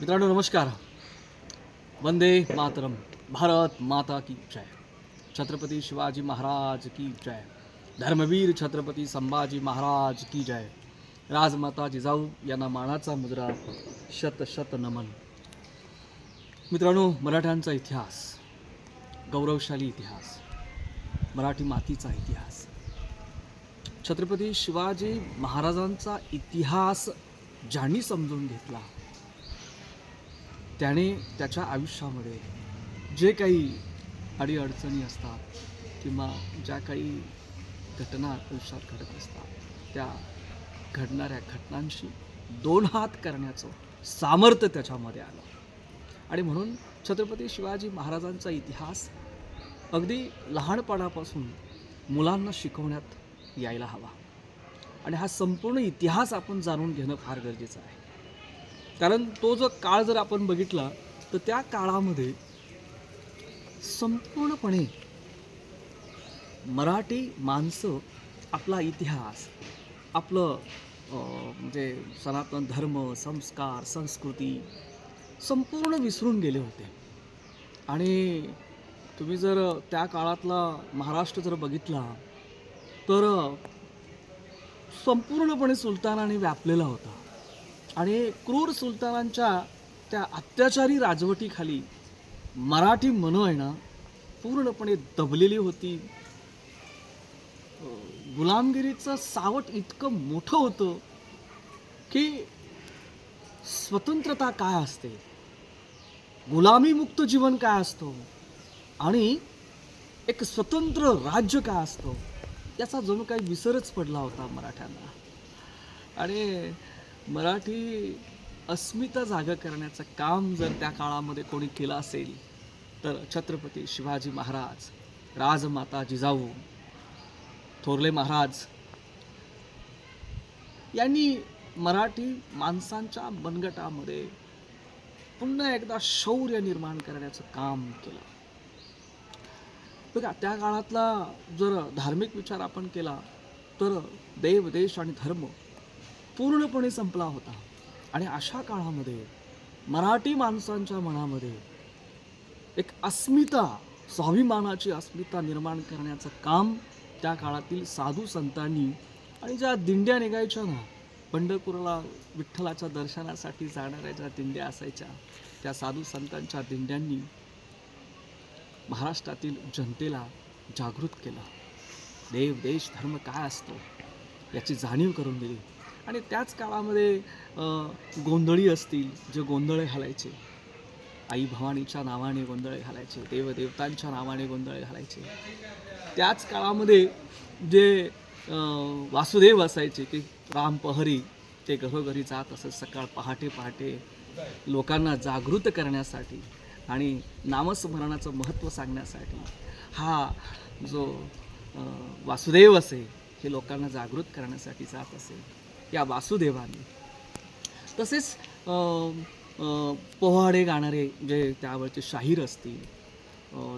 मित्रांनो नमस्कार. वंदे मातरम. भारत माता की जय. छत्रपती शिवाजी महाराज की जय. धर्मवीर छत्रपती संभाजी महाराज की जय. राजमाता जिजाऊ यांना मानाचा मुद्रा. शत शत नमन. मित्रांनो, मराठ्यांचा इतिहास, गौरवशाली इतिहास, मराठी मातीचा इतिहास, छत्रपती शिवाजी महाराजांचा इतिहास ज्यांनी समजून घेतला त्याने त्याच्या आयुष्यामध्ये जे काही अडीअडचणी असतात किंवा ज्या काही घटना आयुष्यात घडत असतात त्या घडणाऱ्या घटनांशी दोन हात करण्याचं सामर्थ्य त्याच्यामध्ये आलं. आणि म्हणून छत्रपती शिवाजी महाराजांचा इतिहास अगदी लहानपणापासून मुलांना शिकवण्यात यायला हवा. आणि हा संपूर्ण इतिहास आपण जाणून घेणं फार गरजेचं आहे. कारण तो जो काळ जर आपण बघितला तर त्या काळामध्ये संपूर्णपणे मराठी माणसं आपला इतिहास, आपलं म्हणजे सनातन धर्म, संस्कार, संस्कृती संपूर्ण विसरून गेले होते. आणि तुम्ही जर त्या काळातला महाराष्ट्र जर बघितला तर संपूर्णपणे सुलतानाने व्यापलेला होता. आणि क्रूर सुलतानांच्या त्या अत्याचारी राजवटीखाली मराठी मनं आहे ना पूर्णपणे दबलेली होती. गुलामगिरीचं सावट इतकं मोठं होतं की स्वतंत्रता काय असते, गुलामीमुक्त जीवन काय असतं आणि एक स्वतंत्र राज्य काय असतं याचा जणू काही विसरच पडला होता मराठ्यांना. आणि मराठी अस्मिता जागा करण्याचं काम जर त्या काळामध्ये कोणी केलं असेल तर छत्रपती शिवाजी महाराज, राजमाता जिजाऊ, थोरले महाराज यांनी मराठी माणसांच्या मनगटामध्ये पुन्हा एकदा शौर्य निर्माण करण्याचं काम केलं. बघा, त्या काळातला जर धार्मिक विचार आपण केला तर देव, देश आणि धर्म पूर्णपणे संपला होता. आणि अशा काळामध्ये मराठी माणसांच्या मनामध्ये एक अस्मिता, स्वाभिमानाची अस्मिता निर्माण करण्याचं काम त्या काळातील साधू संतांनी आणि ज्या दिंड्या निघायच्या ना, पंढरपूरला विठ्ठलाच्या दर्शनासाठी जाणाऱ्या ज्या दिंड्या असायच्या त्या साधू संतांच्या दिंड्यांनी महाराष्ट्रातील जनतेला जागृत केलं. देव, देश, धर्म काय असतो याची जाणीव करून दिली. आणि त्याच काळामध्ये गोंधळी असतील, जे गोंधळे घालायचे, आई भवानीच्या नावाने गोंधळे घालायचे, देवदेवतांच्या नावाने गोंधळे घालायचे. त्याच काळामध्ये जे वासुदेव असायचे की राम पहरी, ते घरोघरी जात असत सकाळ पहाटे पहाटे लोकांना जागृत करण्यासाठी आणि नामस्मरणाचं महत्त्व सांगण्यासाठी. हा जो वासुदेव असे हे लोकांना जागृत करण्यासाठी जात असे. या वासुदेवाने तसेच पोवाडे गाणारे जे त्यावरचे शाहीर असतील,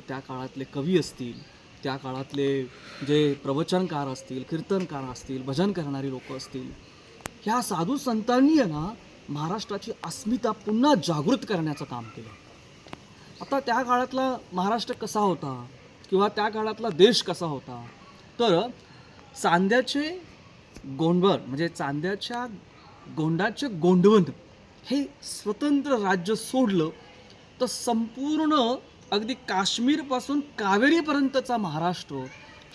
त्या काळातले कवी असतील, त्या काळातले जे प्रवचनकार असतील, कीर्तनकार असतील, भजन करणारी लोक असतील, ह्या साधू संतांनी ना महाराष्ट्राची अस्मिता पुन्हा जागृत करण्याचं काम केलं. आता त्या काळातला महाराष्ट्र कसा होता किंवा त्या काळातला देश कसा होता तर चांद्याचे गोंडवर म्हणजे चांद्याच्या गोंडाचे गोंडवन हे स्वतंत्र राज्य सोडलं तर संपूर्ण अगदी काश्मीरपासून कावेरीपर्यंतचा महाराष्ट्र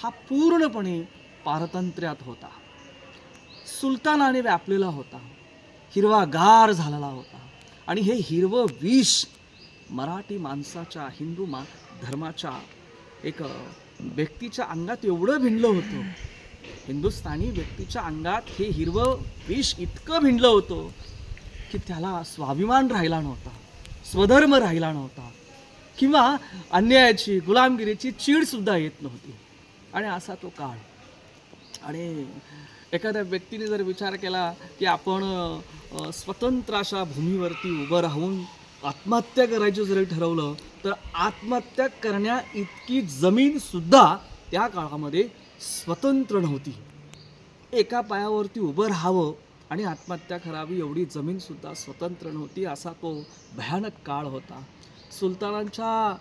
हा पूर्णपणे पारतंत्र्यात होता, सुलतानाने व्यापलेला होता, हिरवागार झालेला होता. आणि हे हिरवं विष मराठी माणसाच्या, हिंदू धर्माच्या एक व्यक्तीच्या अंगात एवढं भिनलं होतं, हिंदुस्थानी व्यक्तीच्या अंगात हे हिरवं विष इतकं भिनलं होतं की त्याला स्वाभिमान राहिला नव्हता, स्वधर्म राहिला नव्हता किंवा अन्यायाची, गुलामगिरीची चीडसुद्धा येत नव्हती. आणि असा तो काळ. आणि एखाद्या व्यक्तीने जर विचार केला की आपण स्वतंत्र अशा भूमीवरती उभं राहून आत्महत्या करायचं जरी ठरवलं तर आत्महत्या करण्या इतकी जमीनसुद्धा त्या काळामध्ये स्वतंत्र नव्हती. एका पायावरती उभं राहावं आणि आत्महत्या करावी एवढी जमीनसुद्धा स्वतंत्र नव्हती. असा तो भयानक काळ होता. सुलतानांच्या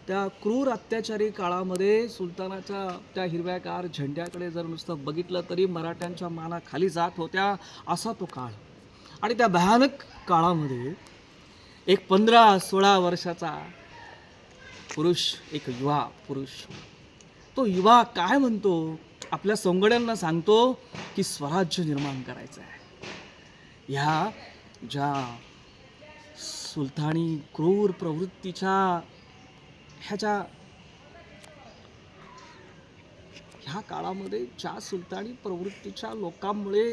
त्या क्रूर अत्याचारी काळामध्ये सुलतानाच्या त्या हिरव्यागार झेंड्याकडे जर नुसतं बघितलं तरी मराठ्यांच्या माना खाली जात होत्या, असा तो काळ. आणि त्या भयानक काळामध्ये एक 15-16 वर्षाचा पुरुष, एक युवा पुरुष, तो युवा काय म्हणतो, आपल्या सोंगड्यांना सांगतो की स्वराज्य निर्माण करायचं आहे. ह्या ज्या सुलतानी क्रूर प्रवृत्तीच्या ह्या काळामध्ये ज्या सुलतानी प्रवृत्तीच्या लोकांमुळे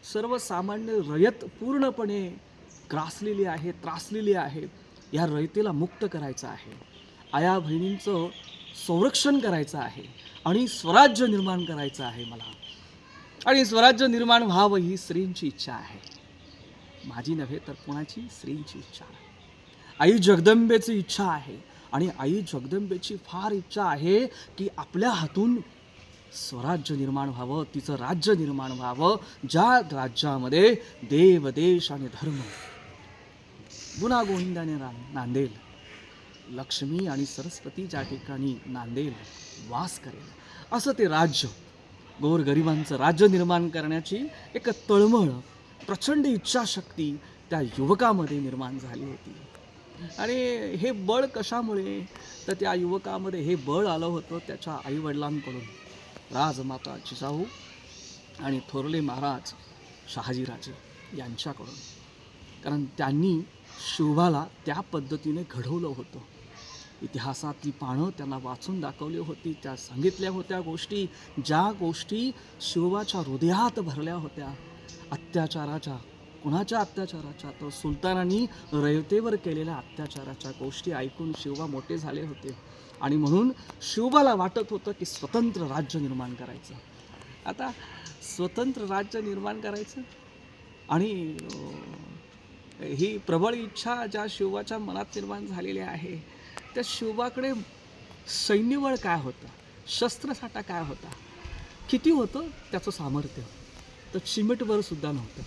सर्वसामान्य रयत पूर्णपणे ग्रासलेली आहे, त्रासलेली आहे. या रयतेला मुक्त करायचं आहे, आया बहिणींचं संरक्षण करायचं आहे आणि स्वराज्य निर्माण करायचं आहे मला. आणि स्वराज्य निर्माण व्हावं ही स्त्रींची इच्छा आहे, माझी नव्हे तर कोणाची, स्त्रींची इच्छा आहे. आई जगदंबेची इच्छा आहे आणि आई जगदंबेची फार इच्छा आहे की आपल्या हातून स्वराज्य निर्माण व्हावं, तिचं राज्य निर्माण व्हावं, ज्या राज्यामध्ये देव, देश आणि धर्म गुणागोविंदाने नांदेल, लक्ष्मी आणि सरस्वती ज्या ठिकाणी नांदेल, वास करेल, असं ते राज्य, गोरगरिबांचं राज्य निर्माण करण्याची एक तळमळ, प्रचंड इच्छाशक्ती त्या युवकामध्ये निर्माण झाली होती. आणि हे बळ कशामुळे, तर त्या युवकामध्ये हे बळ आलं होतं त्याच्या आईवडिलांकडून, राजमाता जिजाऊ आणि थोरले महाराज शहाजीराजे यांच्याकडून. कारण त्यांनी शिवबाला त्या पद्धतीने घडवलं होतं. इतिहासातली पानं त्यांना वाचून दाखवली होती, त्या सांगितल्या होत्या गोष्टी, ज्या गोष्टी शिवबाच्या हृदयात भरल्या होत्या. अत्याचाराच्या, कुणाच्या अत्याचाराच्या, तर सुलतानांनी रयतेवर केलेल्या अत्याचाराच्या गोष्टी ऐकून शिवबा मोठे झाले होते. आणि म्हणून शिवबाला वाटत होतं की स्वतंत्र राज्य निर्माण करायचं. आता स्वतंत्र राज्य निर्माण करायचं आणि ही प्रबळ इच्छा ज्या शिवबाच्या मनात निर्माण झालेली आहे, त्या शिवबाकडे सैन्यबळ काय होतं, शस्त्रसाठा काय होता, किती होतं त्याचं सामर्थ्य, तर चिमटभर सुद्धा नव्हतं.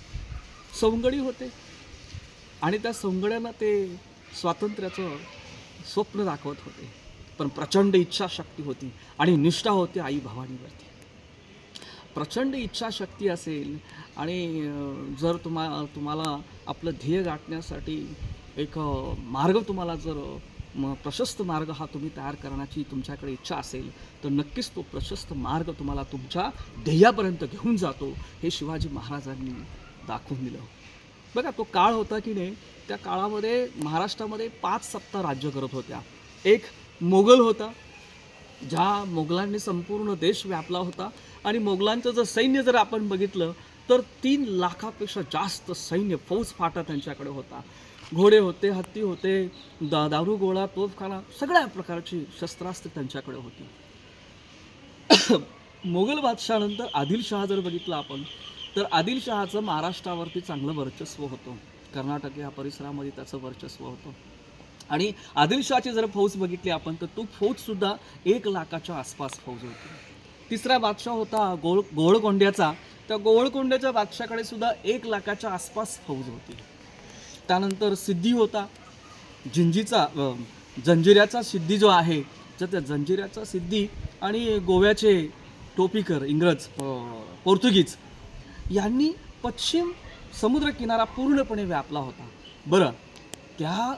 सवंगडी होते आणि त्या सवंगड्यांना ते स्वातंत्र्याचं स्वप्न दाखवत होते, पण प्रचंड इच्छाशक्ती होती आणि निष्ठा होती आई भवानीवरती. प्रचंड इच्छाशक्ती असेल आणि जर तुम्हाला आपलं ध्येय गाठण्यासाठी एक मार्ग, तुम्हाला जर प्रशस्त मार्ग हा तुम्ही तयार करण्याची तुमच्याकडे इच्छा असेल, तर नक्कीच तो प्रशस्त मार्ग तुम्हाला तुमच्या ध्येयापर्यंत घेऊन जातो, हे शिवाजी महाराजांनी दाखवून दिलं. बघा, तो काळ होता की नाही, त्या काळामध्ये महाराष्ट्रामध्ये 5 सत्ता राज्य करत होत्या. एक मोगल होता, ज्या मोगलांनी संपूर्ण देश व्यापला होता. आणि मोगलांचं जर सैन्य जर आपण बघितलं तर 3 लाखापेक्षा जास्त सैन्य, फौजफाटा त्यांच्याकडे होता. घोडे होते, हत्ती होते, दारूगोळा, तोफखाना, सगळ्या प्रकारची शस्त्रास्त्रे त्यांच्याकडे होती. मोगल बादशहानंतर आदिलशहा जर बघितलं आपण, तर आदिलशहाचं महाराष्ट्रावरती चांगलं वर्चस्व होतं. कर्नाटक या परिसरामध्ये त्याचं वर्चस्व होतं. आणि आदिलशहाची जर फौज बघितली आपण, तर तो फौजसुद्धा 1 लाखाच्या आसपास फौज होती. तिसरा बादशाह होता गोवळकोंड्याचा. त्या गोवळकोंड्याच्या बादशाकडे सुद्धा 1 लाखाच्या आसपास फौज होती. त्यानंतर सिद्धी होता, जंजिऱ्याचा सिद्धी जो आहे, तर त्या जंजिऱ्याचा सिद्धी आणि गोव्याचे टोपीकर इंग्रज, पोर्तुगीज यांनी पश्चिम समुद्रकिनारा पूर्णपणे व्यापला होता. बरं, त्या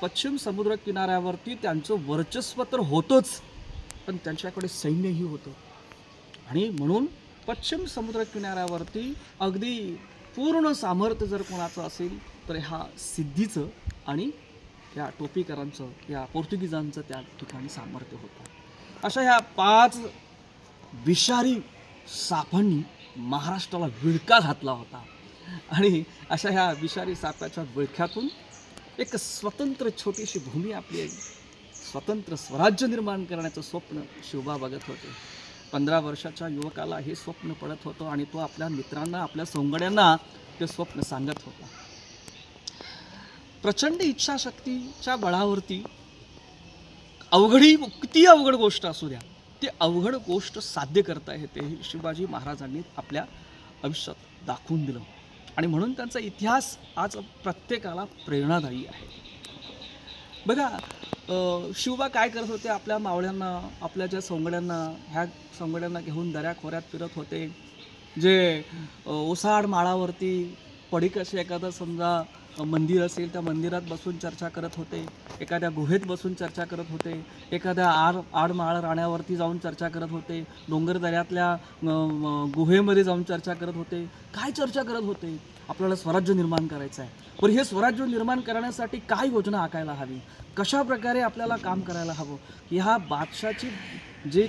पश्चिम समुद्र किनाऱ्यावरती त्यांचं वर्चस्व तर होतंच, पण त्यांच्याकडे सैन्यही होतं. आणि म्हणून पश्चिम समुद्र किनाऱ्यावरती अगदी पूर्ण सामर्थ्य जर कोणाचं असेल तर ह्या सिद्धीचं आणि या टोपीकरांचं, या पोर्तुगीजांचं त्या ठिकाणी सामर्थ्य होतं. अशा ह्या 5 विषारी सापांनी महाराष्ट्राला विळखा घातला होता. आणि अशा ह्या विषारी सापाच्या विळख्यातून एक स्वतंत्र छोटीशी भूमी, आपली स्वतंत्र स्वराज्य निर्माण करण्याचं स्वप्न शिवबा बघत होते. 15 वर्षाच्या युवकाला हे स्वप्न पडत होतं आणि तो आपल्या मित्रांना, आपल्या सोंगड्यांना ते स्वप्न सांगत होता. प्रचंड इच्छाशक्तीच्या बळावरती किती अवघड गोष्ट असू द्या, ती अवघड गोष्ट साध्य करता येते, हे शिवाजी महाराजांनी आपल्या आयुष्यात दाखवून दिलं. आणि म्हणून त्यांचा इतिहास आज प्रत्येकाला प्रेरणादायी आहे. बघा, शिवबा काय करत होते? आपल्या मावळ्यांना, आपल्या ज्या सोंगड्यांना, ह्या सोंगड्यांना घेऊन दऱ्याखोऱ्यात फिरत होते. जे ओसाड माळावरती पडीक असे एखादं समजा मंदिर असेल, त्या मंदिरात बसून चर्चा करत होते. एखाद्या गुहेत बसून चर्चा करत होते. एखाद्या आडमाळ राण्यावरती जाऊन चर्चा करत होते. डोंगर दऱ्यातल्या गुहेमध्ये जाऊन चर्चा करत होते. काय चर्चा करत होते? आपल्याला स्वराज्य निर्माण करायचं आहे. पण हे स्वराज्य निर्माण करण्यासाठी काय योजना आखायला हवी, कशा प्रकारे आपल्याला काम करायला हवं, ह्या बादशाची जे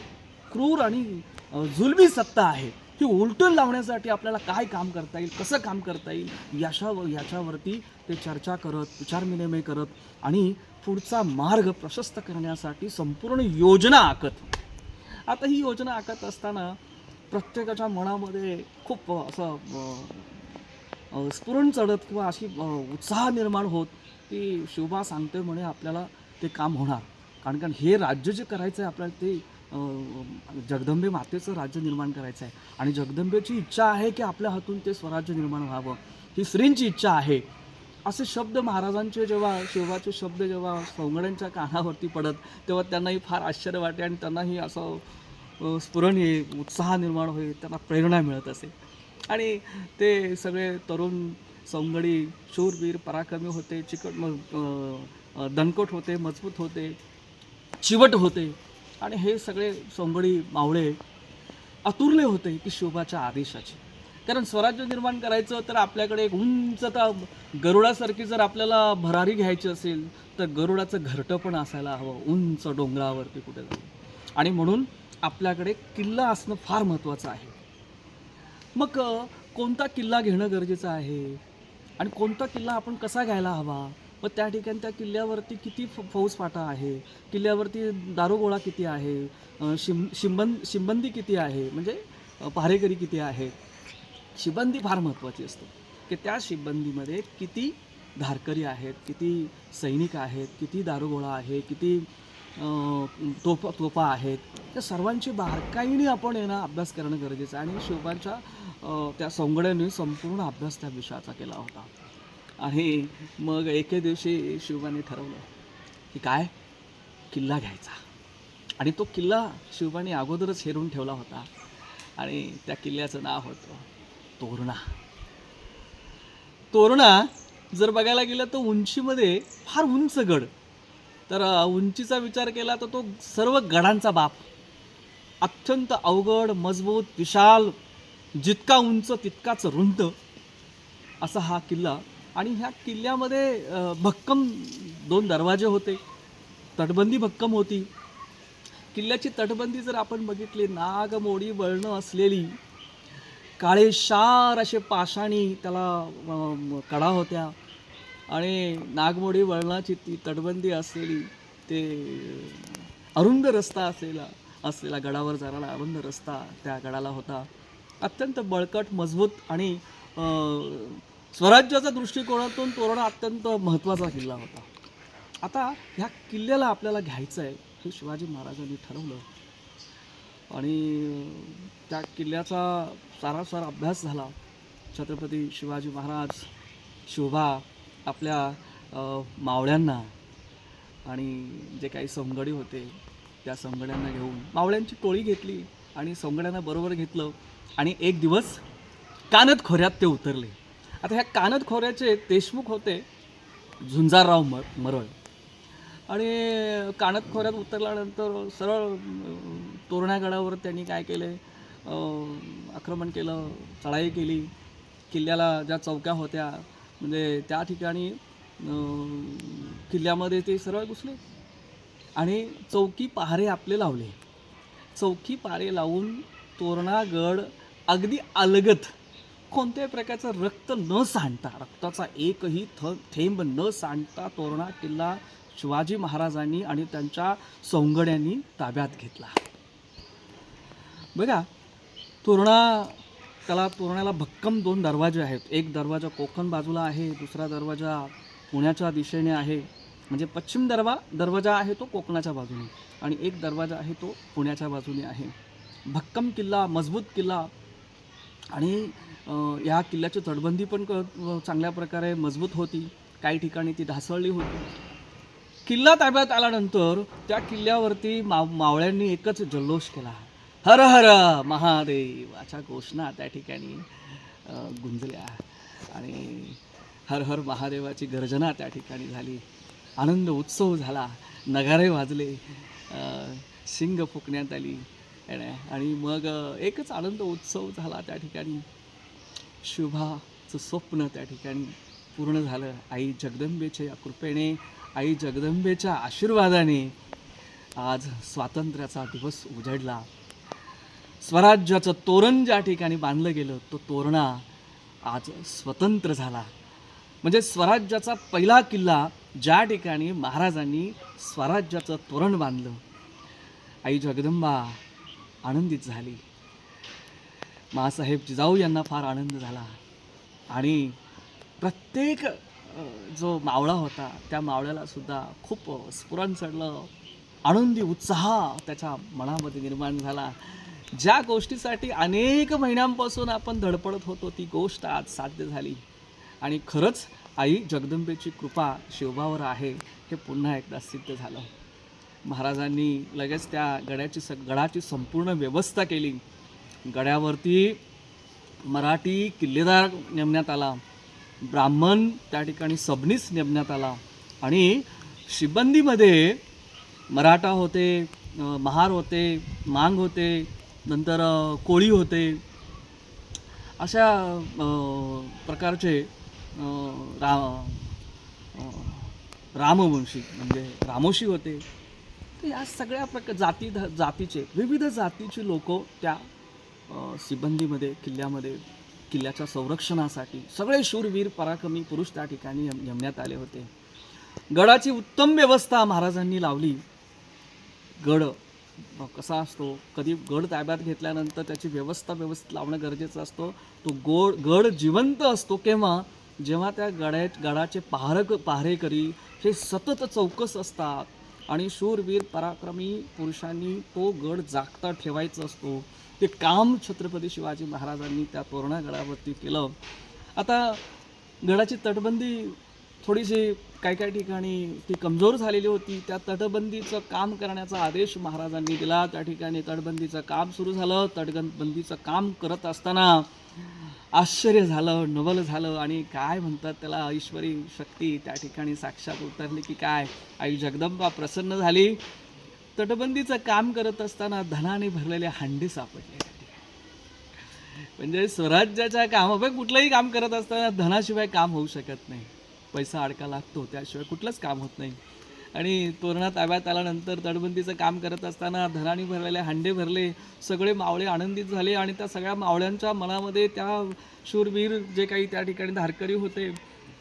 क्रूर आणि जुलमी सत्ता आहे ही उलटून लावण्यासाठी आपल्याला काय काम करता येईल, कसं काम करता येईल, याच्यावरती ते चर्चा करत, विचारविनिमय करत आणि पुढचा मार्ग प्रशस्त करण्यासाठी संपूर्ण योजना आखत. आता ही योजना आखत असताना प्रत्येकाच्या मनामध्ये खूप असं स्फुरण चढत किंवा अशी उत्साह निर्माण होत की शिवबा सांगते म्हणे आपल्याला ते काम होणार. कारण हे राज्य जे करायचं आहे आपल्याला ते जगदंबे मातेचं राज्य निर्माण करायचं आहे आणि जगदंबेची इच्छा आहे की आपल्या हातून ते स्वराज्य निर्माण व्हावं, ही श्रींची इच्छा आहे. असे शब्द महाराजांचे जेव्हा, शिवबाचे शब्द जेव्हा सोंगड्यांच्या कानावरती पडत तेव्हा त्यांनाही फार आश्चर्य वाटे आणि त्यांनाही असं स्फुरण येईल, उत्साह निर्माण होईल, त्यांना प्रेरणा मिळत असे. आणि ते सगळे तरुण सोंगडी शूरवीर पराक्रमी होते, दणकट होते, मजबूत होते, चिवट होते. आणि हे सगळे सोंगडी मावळे आतुरले होते की शिवबाच्या आदेशाचे. कारण स्वराज्य निर्माण करायचं तर आपल्याकडे एक उंच गरुडासारखी जर आपल्याला भरारी घ्यायची असेल तर गरुडाचं घरटं पण असायला हवं उंच डोंगरावरती कुठे जाऊन. आणि म्हणून आपल्याकडे किल्ला असणं फार महत्त्वाचं आहे. मग कोणता किल्ला घेणं गरजेचं आहे आणि कोणता किल्ला आपण कसा घ्यायला हवा, मग त्या ठिकाणी त्या किल्ल्यावरती किती फौजफाटा आहे, किल्ल्यावरती दारुगोळा किती आहे, शिंबंदी किती आहे, म्हणजे पहारेकरी किती आहे. शिबंदी फार महत्त्वाची असते की त्या शिबंदीमध्ये किती धारकरी आहेत, किती सैनिक आहेत, किती दारुगोळा आहे, किती तोफा आहेत, त्या सर्वांची बारकाईने आपण अभ्यास करणं गरजेचं आहे. आणि शिवबांच्या त्या सोंगड्यांनी संपूर्ण अभ्यास त्या विषयाचा केला होता. आणि मग एके दिवशी शिवबाने ठरवलं की काय, किल्ला घ्यायचा. आणि तो किल्ला शिवबाने अगोदरच हेरून ठेवला होता आणि त्या किल्ल्याचं नाव होतं तोरणा. तोरणा जर बघायला गेलं तर उंचीमध्ये फार उंच गड. तर उंचीचा विचार केला तर तो सर्व गडांचा बाप, अत्यंत अवघड, मजबूत, विशाल, जितका उंच तितकाच रुंद असा हा किल्ला. आणि ह्या किल्ल्यामध्ये भक्कम 2 दरवाजे होते, तटबंदी भक्कम होती. किल्ल्याची तटबंदी जर आपण बघितली, नागमोडी वळणं असलेली, काळेशार असे पाषाणी त्याला कडा होत्या आणि नागमोडी वळणाची ती तटबंदी असलेली, ते अरुंद रस्ता असलेला गडावर जाणारा अरुंद रस्ता त्या गडाला होता. अत्यंत बळकट, मजबूत आणि स्वराज्याच्या दृष्टिकोनातून तोरणा अत्यंत महत्त्वाचा किल्ला होता. आता ह्या किल्ल्याला आपल्याला घ्यायचं आहे हे शिवाजी महाराजांनी ठरवलं आणि त्या किल्ल्याचा सारासार अभ्यास झाला. छत्रपती शिवाजी महाराज, शिवबा आपल्या मावळ्यांना आणि जे काही सोंगडी होते त्या सोंगड्यांना घेऊन मावळ्यांची टोळी घेतली आणि सोंगड्यांना बरोबर घेतलं आणि एक दिवस कानद खोऱ्यात ते उतरले. आता ह्या कानद खोऱ्याचे देशमुख होते झुंजारराव मरळ. आणि कानद खोऱ्यात उतरल्यानंतर सरळ तोरण्यागडावर त्यांनी काय केले, आक्रमण केलं, चढाई केली. किल्ल्याला ज्या चौक्या होत्या म्हणजे त्या ठिकाणी किल्ल्यामध्ये ते सरळ घुसले आणि चौकी पहारे आपले लावले. चौकी पहारे लावून तोरणागड अगदी अलगद, कोणत्याही प्रकारचं रक्त न सांडता, रक्ताचा एकही थेंब न सांडता तोरणा किल्ला शिवाजी महाराजांनी आणि त्यांच्या सोंगड्यांनी ताब्यात घेतला. बघा, तोरणाला भक्कम 2 दरवाजे आहेत. एक दरवाजा कोकण बाजूला आहे, दुसरा दरवाजा पुण्याच्या दिशेने आहे. म्हणजे पश्चिम दरवाजा आहे तो कोकणाच्या बाजूने आणि एक दरवाजा आहे तो पुण्याच्या बाजूने आहे. भक्कम किल्ला, मजबूत किल्ला. आणि ह्या किल्ल्याची तटबंदी पण चांगल्या प्रकारे मजबूत होती, काही ठिकाणी ती ढासळली होती. किल्ला ताब्यात आल्यानंतर त्या किल्ल्यावरती मावळ्यांनी एकच जल्लोष केला, हर हर महादेव अशा घोषणा त्या ठिकाणी गुंजल्या आणि हर हर महादेवाची गर्जना त्या ठिकाणी झाली. आनंद उत्सव झाला, नगारे वाजले, शिंग फुकण्यात आली आणि मग एकच आनंद उत्सव झाला त्या ठिकाणी. शुभाचं स्वप्न त्या ठिकाणी पूर्ण झालं. आई जगदंबेच्या कृपेने, आई जगदंबेच्या आशीर्वादाने आज स्वातंत्र्याचा दिवस उजडला. स्वराज्याचं तोरण ज्या ठिकाणी बांधलं गेलं, तो तोरणा आज स्वतंत्र झाला. म्हणजे स्वराज्याचा पहिला किल्ला ज्या ठिकाणी महाराजांनी स्वराज्याचं तोरण बांधलं, आई जगदंबा आनंदित झाली. माँसाहेब जिजाऊ यांना फार आनंद झाला आणि प्रत्येक जो मावळा होता त्या मावळ्याला सुद्धा खूप स्फुरण चढलं, आनंदी उत्साह त्याच्या मनामध्ये निर्माण झाला. ज्या गोष्टीसाठी अनेक महिन्यांपासून आपण धडपडत होतो ती गोष्ट आज साध्य झाली आणि खरंच आई जगदंबेची कृपा शिवबावर आहे हे पुन्हा एकदा सिद्ध झालं. महाराजांनी लगेच त्या गडाची संपूर्ण व्यवस्था केली. गडावरती मराठी किल्लेदार नेमण्यात आला, ब्राह्मण त्या ठिकाणी सबनीस नेमण्यात आला आणि शिबंदीमध्ये मराठा होते, महार होते, मांग होते, नंतर कोळी होते, अशा प्रकारचे रामवंशी म्हणजे रामोशी होते. तर या सगळ्या जातीचे विविध जातीची लोक त्या सिबंदीमध्ये किल्ल्याच्या संरक्षणासाठी सगळे शूरवीर पराक्रमी पुरुष त्या ठिकाणी नेमण्यात आले होते. गडाची उत्तम व्यवस्था महाराजांनी लावली. गड कसा असतो, कधी गड ताब्यात घेतल्यानंतर त्याची व्यवस्थित लावणं गरजेचं असतं. तो गड जिवंत असतो जेव्हा त्या गडाचे पहारेकरी हे सतत चौकस असतात आणि शूरवीर पराक्रमी पुरुषांनी तो गड जागता ठेवायचा असतो. ते काम छत्रपती शिवाजी महाराजांनी त्या तोरणा गडावरती केलं. आता गडाची तटबंदी थोडीशी काही ठिकाणी ती कमजोर झालेली होती. त्या तटबंदीचं काम करण्याचा आदेश महाराजांनी दिला. त्या ठिकाणी तटबंदीचं काम सुरू झालं. तटबंदीचं काम करत असताना आश्चर्य झालं, नवल झालं आणि काय म्हणतात त्याला, ईश्वरी शक्ती त्या ठिकाणी साक्षात उतरली की काय, आई जगदंबा प्रसन्न झाली. तटबंदीचं काम करत असताना धनाने भरलेले हांडे सापडले. म्हणजे स्वराज्याच्या कामापैकी कुठलंही काम करत असताना धनाशिवाय काम होऊ शकत नाही. पैसा अडका लागतो, त्याशिवाय कुठलंच काम होत नाही. आणि तोरणा ताब्यात आल्यानंतर तटबंदीचं काम करत असताना धनाने भरलेले हांडे भरले. सगळे मावळे आनंदित झाले आणि त्या सगळ्या मावळ्यांच्या मनामध्ये त्या शूरवीर जे काही त्या ठिकाणी धारकरी होते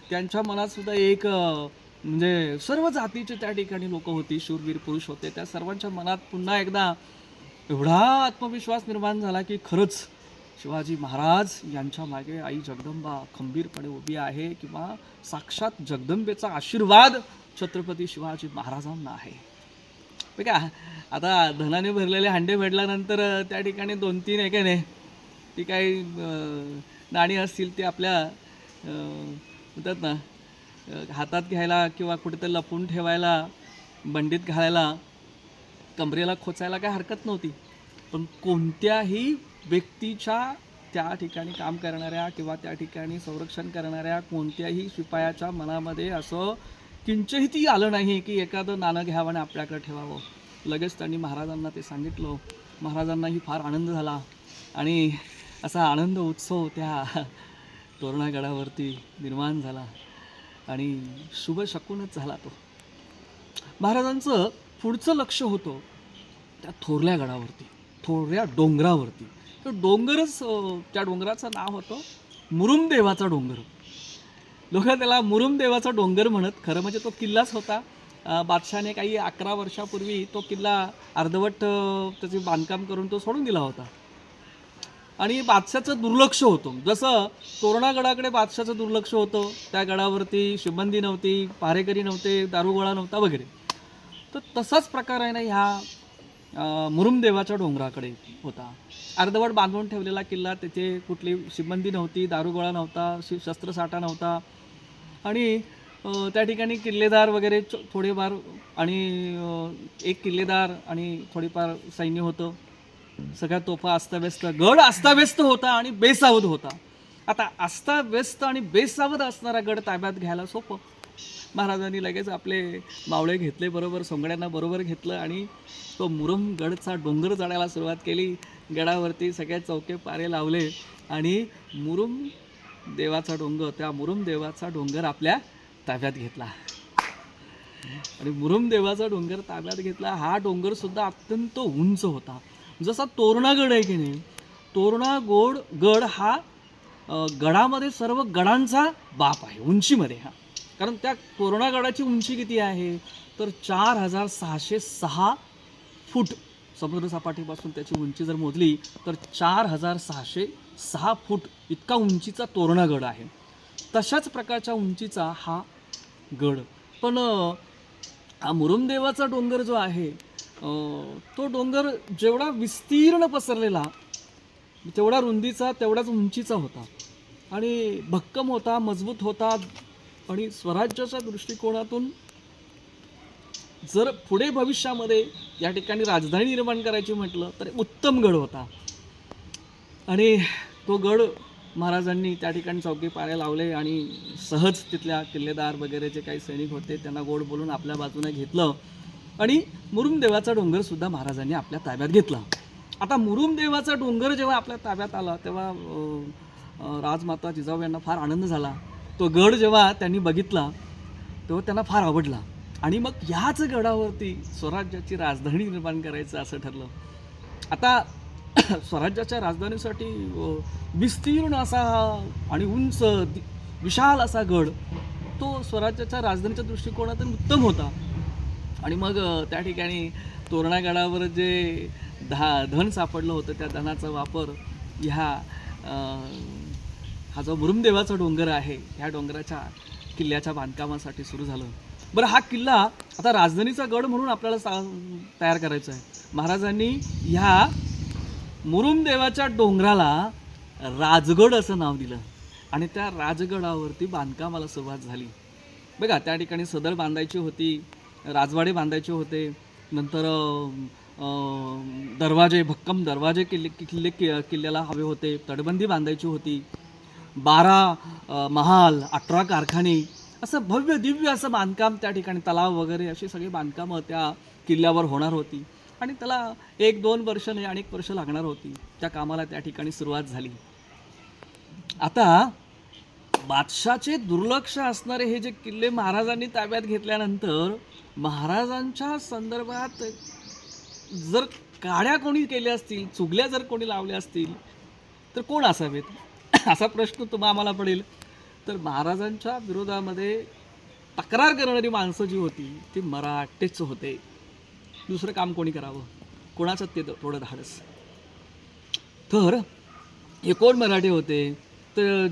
त्यांच्या मनात सुद्धा एक म्हणजे सर्व जातीचे त्या ठिकाणी लोक होती, शूरवीर पुरुष होते, त्या सर्वांच्या मनात पुन्हा एकदा एवढा आत्मविश्वास निर्माण झाला की खरंच शिवाजी महाराज यांच्या मागे आई जगदंबा खंबीरपणे उभी आहे किंवा साक्षात जगदंबेचा आशीर्वाद छत्रपती शिवाजी महाराजांना आहे. ठीक आहे. आता धनाने भरलेले हांडे भेटल्यानंतर त्या ठिकाणी 2-3 आहे का नाही ती काही नाणी असतील ते आपल्या म्हणतात ना हातात घ्यायला किंवा कुठेतरी लपून ठेवायला, बंडीत घालायला, कमरेला खोचायला काही हरकत नव्हती. पण कोणत्याही व्यक्तीच्या त्या ठिकाणी काम करणाऱ्या किंवा त्या ठिकाणी संरक्षण करणाऱ्या कोणत्याही शिपायाच्या मनामध्ये असं किंचितही आलं नाही की एखादं नाणं घ्यावं आणि आपल्याकडे ठेवावं. लगेच त्यांनी महाराजांना ते सांगितलं. महाराजांनाही फार आनंद झाला आणि असा आनंद उत्सव त्या तोरणागडावरती निर्माण झाला आणि शुभ शकुनच झाला तो. महाराजांचं पुढचं लक्ष होतं त्या थोरल्या गडावरती, थोरल्या डोंगरावरती. तर डोंगरच त्या डोंगराचं नाव होतं मुरुमदेवाचा डोंगर. लोक त्याला मुरुमदेवाचा डोंगर म्हणत. खरं म्हणजे तो किल्लाच होता. बादशाहाने काही 11 वर्षापूर्वी तो किल्ला अर्धवट त्याचे बांधकाम करून तो सोडून दिला होता आणि बादशाचं दुर्लक्ष होतं. जसं तोरणागडाकडे बादशाचं दुर्लक्ष होतं, त्या गडावरती शिबंदी नव्हती, पहारेकरी नव्हते, दारुगोळा नव्हता वगैरे, तर तसाच प्रकार आहे ना ह्या मुरुमदेवाच्या डोंगराकडे होता. अर्धवट बांधून ठेवलेला किल्ला, तिथे कुठली शिबंदी नव्हती, दारुगोळा नव्हता, शस्त्रसाठा नव्हता आणि त्या ठिकाणी किल्लेदार वगैरे थोडेफार आणि एक किल्लेदार आणि थोडीफार सैन्य होतं. सगळ्या तोफा अस्ताव्यस्त, गड अस्ताव्यस्त होता आणि बेसावध होता. आता अस्ताव्यस्त आणि बेसावध असणारा गड ताब्यात घ्यायला सोपं. महाराजांनी लगेच आपले मावळे घेतले बरोबर, सोंगड्यांना बरोबर घेतलं आणि तो मुरुमगडचा डोंगर चढायला सुरुवात केली. गडावरती सगळ्या चौके पारे लावले आणि मुरुमदेवाचा डोंगर आपल्या ताब्यात घेतला. आणि मुरुमदेवाचा डोंगर ताब्यात घेतला. हा डोंगर सुद्धा अत्यंत उंच होता. जसा तोरणागड आहे की नाही, गड हा गडामध्ये सर्व गडांचा बाप आहे उंचीमध्ये. हा कारण त्या तोरणागडाची उंची किती आहे तर 4606 फूट. समुद्रसपाटीपासून त्याची उंची जर मोजली तर 4606 फूट इतका उंचीचा तोरणागड आहे. तशाच प्रकारच्या उंचीचा हा गड. पण हा मुरुमदेवाचा डोंगर जो आहे तो डोंगर जेवढा विस्तीर्ण पसरलेला, तेवढा रुंदीचा तेवढाच उंचीचा होता आणि भक्कम होता, मजबूत होता. आणि स्वराज्याच्या दृष्टिकोनातून जर पुढे भविष्यामध्ये या ठिकाणी राजधानी निर्माण करायची म्हटलं तर उत्तम गड होता. आणि तो गड महाराजांनी त्या ठिकाणी चौकी पारे लावले आणि सहज तिथल्या किल्लेदार वगैरे जे काही सैनिक होते त्यांना गोड बोलून आपल्या बाजूने घेतलं आणि मुरुमदेवाचा डोंगर सुद्धा महाराजांनी आपल्या ताब्यात घेतला. आता मुरुमदेवाचा डोंगर जेव्हा आपल्या ताब्यात आला तेव्हा राजमाता जिजाऊ यांना फार आनंद झाला. तो गड जेव्हा त्यांनी बघितला तेव्हा त्यांना फार आवडला आणि मग ह्याच गडावरती स्वराज्याची राजधानी निर्माण करायचं असं ठरलं. आता स्वराज्याच्या राजधानीसाठी विस्तीर्ण असा आणि उंच विशाल असा गड तो स्वराज्याच्या राजधानीच्या दृष्टिकोनातून उत्तम होता. आणि मग त्या ठिकाणी तोरणागडावर जे धन सापडलं होतं त्या धनाचा वापर हा जो मुरुमदेवाचा डोंगर आहे ह्या डोंगराच्या किल्ल्याच्या बांधकामासाठी सुरू झालं. बरं, हा किल्ला आता राजधानीचा गड म्हणून आपल्याला तयार करायचा आहे. महाराजांनी ह्या मुरुमदेवाच्या डोंगराला राजगड असं नाव दिलं आणि त्या राजगडावरती बांधकामाला सुरुवात झाली. बघा, त्या ठिकाणी सदर बांधायची होती, राजवाडे बांधायचे होते, नंतर भक्कम दरवाजे किल्ल्याला हवे होते, तटबंदी बांधायची होती, 12 महाल, 18 कारखाने, असं भव्य दिव्य असं बांधकाम त्या ठिकाणी, तलाव वगैरे अशी सगळी बांधकामं त्या किल्ल्यावर होणार होती आणि त्याला 1-2 वर्ष नाही अनेक वर्ष लागणार होती. त्या कामाला त्या ठिकाणी सुरुवात झाली. आता बादशाचे दुर्लक्ष असणारे हे जे किल्ले महाराजांनी ताब्यात घेतल्यानंतर महाराजांच्या संदर्भात जर काड्या कोणी केल्या असतील, चुगल्या जर कोणी लावल्या असतील तर कोण असावेत असा प्रश्न आम्हाला पडेल. तर महाराजांच्या विरोधामध्ये तक्रार करणारी माणसं जी होती ती मराठेच होते. दुसरं काम कोणी करावं, कोणाचं ते थोडं धाडस. तर हे कोण मराठे होते तर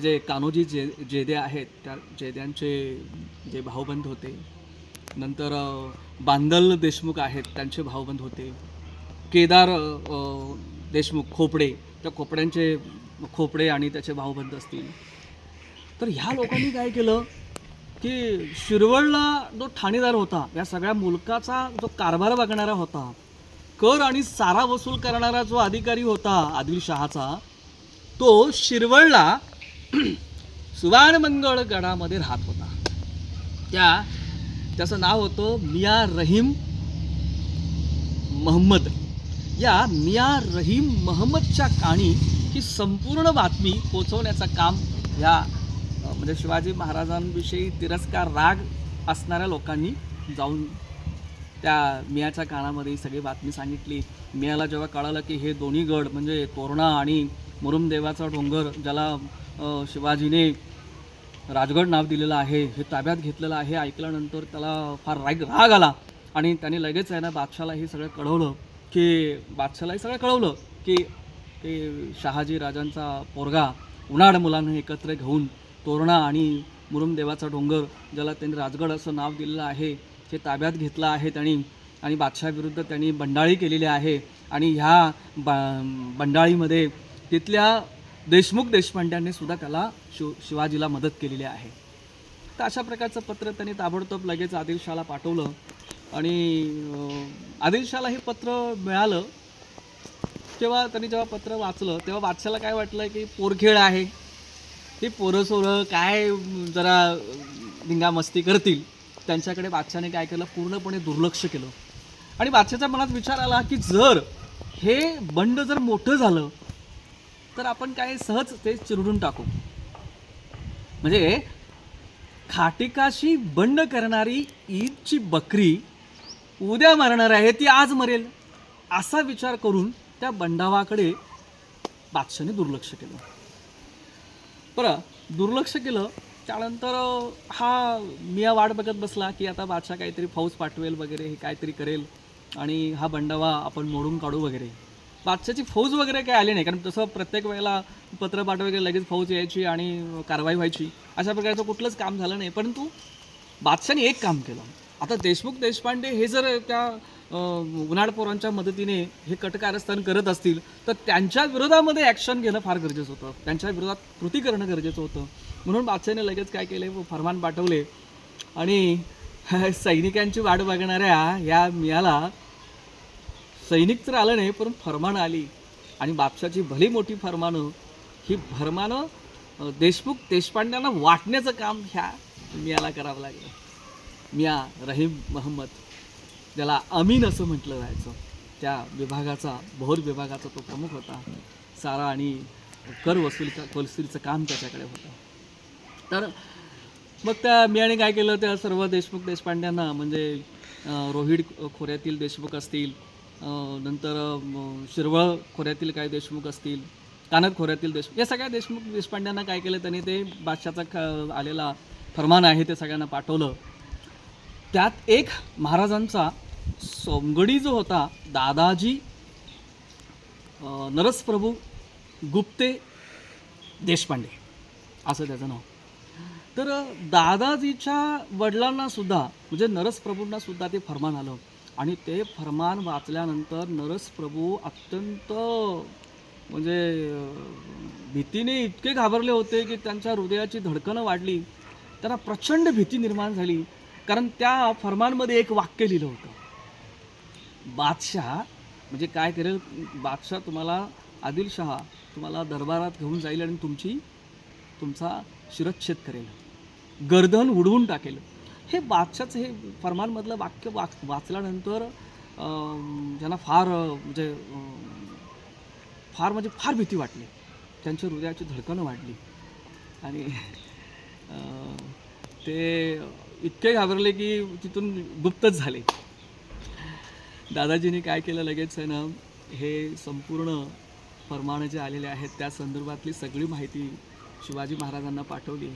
जे कान्होजी जेदे आहेत त्या जेद्यांचे जे भाऊबंद होते. नंतर बांदल देशमुख आहेत त्यांचे भाऊबंद होते. केदार देशमुख खोपडे, त्या खोपड्यांचे खोपडे आणि त्याचे भाऊबंद असतील. तर ह्या लोकांनी काय केलं की शिरवळला जो ठाणेदार होता, या सगळ्या मुलकाचा जो कारभार बघणारा होता, कर आणि सारा वसूल करणारा जो अधिकारी होता आदिलशहाचा, तो शिरवळला सुवर्णमंगळ गडामध्ये राहत होता. त्याचं नाव होतं मियाँ रहीम महम्मद. या मियाँ रहीम महम्मदच्या कानी ही संपूर्ण बातमी पोचवण्याचं काम ह्या म्हणजे शिवाजी महाराजांविषयी तिरस्कार राग असणाऱ्या लोकांनी जाऊन त्या मियाच्या कानामध्ये सगळी बातमी सांगितली. मियाला जेव्हा कळालं की हे दोन्ही गड म्हणजे तोरणा आणि मुरुमदेवाचा डोंगर, ज्याला शिवाजीने राजगड नाव दिलेलं आहे, हे ताब्यात घेतलेलं आहे, ऐकल्यानंतर त्याला फार राग आला आणि त्याने लगेच आहे ना बादशाला हे सगळं कळवलं की शहाजी राजांचा पोरगा उनाड मुलांना एकत्र घेऊन तोरणा आणि मुरुमदेवाचा डोंगर, ज्याला त्यांनी राजगड असं नाव दिलेलं आहे, हे ताब्यात घेतलं आहे त्यांनी. आणि बादशाहविरुद्ध त्यांनी बंडाळी केलेली आहे आणि ह्या बंडाळीमध्ये तिथल्या देशमुख देशपांड्यांनी सुद्धा त्याला शिवाजीला मदत केलेली आहे. तर अशा प्रकारचं पत्र त्यांनी ताबडतोब लगेच आदिलशहाला पाठवलं आणि आदिलशहाला हे पत्र मिळालं. जेव्हा पत्र वाचलं तेव्हा बादशाला काय वाटलं की पोरखेळ आहे, ती पोरं काय जरा धिंगामस्ती करतील, त्यांच्याकडे बादशाने काय केलं, पूर्णपणे दुर्लक्ष केलं. आणि बादशाच्या मनात विचार आला की जर हे बंड जर मोठं झालं तर आपण काय सहज ते चिरडून टाकू. म्हणजे खाटिकाशी बंड करणारी ईदची बकरी उद्या मरणार आहे, ती आज मरेल, असा विचार करून त्या बंडावाकडे बादशाने दुर्लक्ष केलं. दुर्लक्ष केलं. त्यानंतर हा मिया वाट बघत बसला की आता बादशाह काहीतरी फौज पाठवेल वगैरे, हे काहीतरी करेल आणि हा बंडावा आपण मोडून काढू वगैरे. बादशाची फौज वगैरे काही आली नाही, कारण तसं प्रत्येक वेळेला पत्र पाठवायला लगेच फौज यायची आणि कारवाई व्हायची, अशा प्रकारचं कुठलंच काम झालं नाही. परंतु बादशाने एक काम केलं. आता देशमुख देशपांडे हे जर त्या उन्हाळपोरांच्या मदतीने हे कटकारस्थान करत असतील तर त्यांच्या विरोधामध्ये ॲक्शन घेणं फार गरजेचं होतं, त्यांच्या विरोधात कृती करणं गरजेचं होतं. म्हणून बादशाने लगेच काय केले, फरमान पाठवले आणि सैनिकांची वाट बघणाऱ्या या मियाला सैनिक तर आलं नाही, पण फरमानं आली. आणि बादशाची भली मोठी फरमानं देशमुख देशपांड्यांना वाटण्याचं काम ह्या मियाला करावं लागलं. मिया रहीम महम्मद, ज्याला अमीन असं म्हटलं जायचं, त्या विभागाचा, भोर विभागाचा तो प्रमुख होता. सारा आणि कर वसुलीचं काम त्याच्याकडे होतं. तर मग त्या मियाने काय केलं, त्या सर्व देशमुख देशपांड्यांना, म्हणजे रोहिड खोऱ्यातील देशमुख असतील, नंतर शिरवळ खोऱ्यातील काही देशमुख असतील, कानद खोऱ्यातील देशमुख, या सगळ्या देशमुख देशपांड्यांना काय केलं त्यांनी, ते बादशाचा आलेला फरमान आहे ते सगळ्यांना पाठवलं. त्यात एक महाराजांचा सोमगडी जो होता, दादाजी नरसप्रभू गुप्ते देशपांडे असं त्याचं नाव. तर दादाजीच्या वडिलांना सुद्धा, म्हणजे नरसप्रभूंना सुद्धा ते फरमान आलं. आणि ते फरमान वाचल्यानंतर नरसप्रभू अत्यंत म्हणजे भीतीने इतके घाबरले होते की त्यांच्या हृदयाची धडकनं वाढली, त्यांना प्रचंड भीती निर्माण झाली. कारण त्या फरमानमध्ये एक वाक्य लिहिलं होतं, बादशाह म्हणजे काय करेल, बादशाह तुम्हाला, आदिलशहा तुम्हाला दरबारात घेऊन जाईल आणि तुमचा शिरच्छेद करेल, गर्दन उडवून टाकेल. हे बादशाचं हे फरमानमधलं वाक्य वाचल्यानंतर त्यांना फार भीती वाटली, त्यांच्या हृदयाची धडकनं वाढली आणि ते इतके घाबरले की तिथून गुप्तच झाले. दादाजींनी काय केलं, लगेच आहे ना, हे संपूर्ण फरमानं जे आलेले आहेत त्या संदर्भातली सगळी माहिती शिवाजी महाराजांना पाठवली.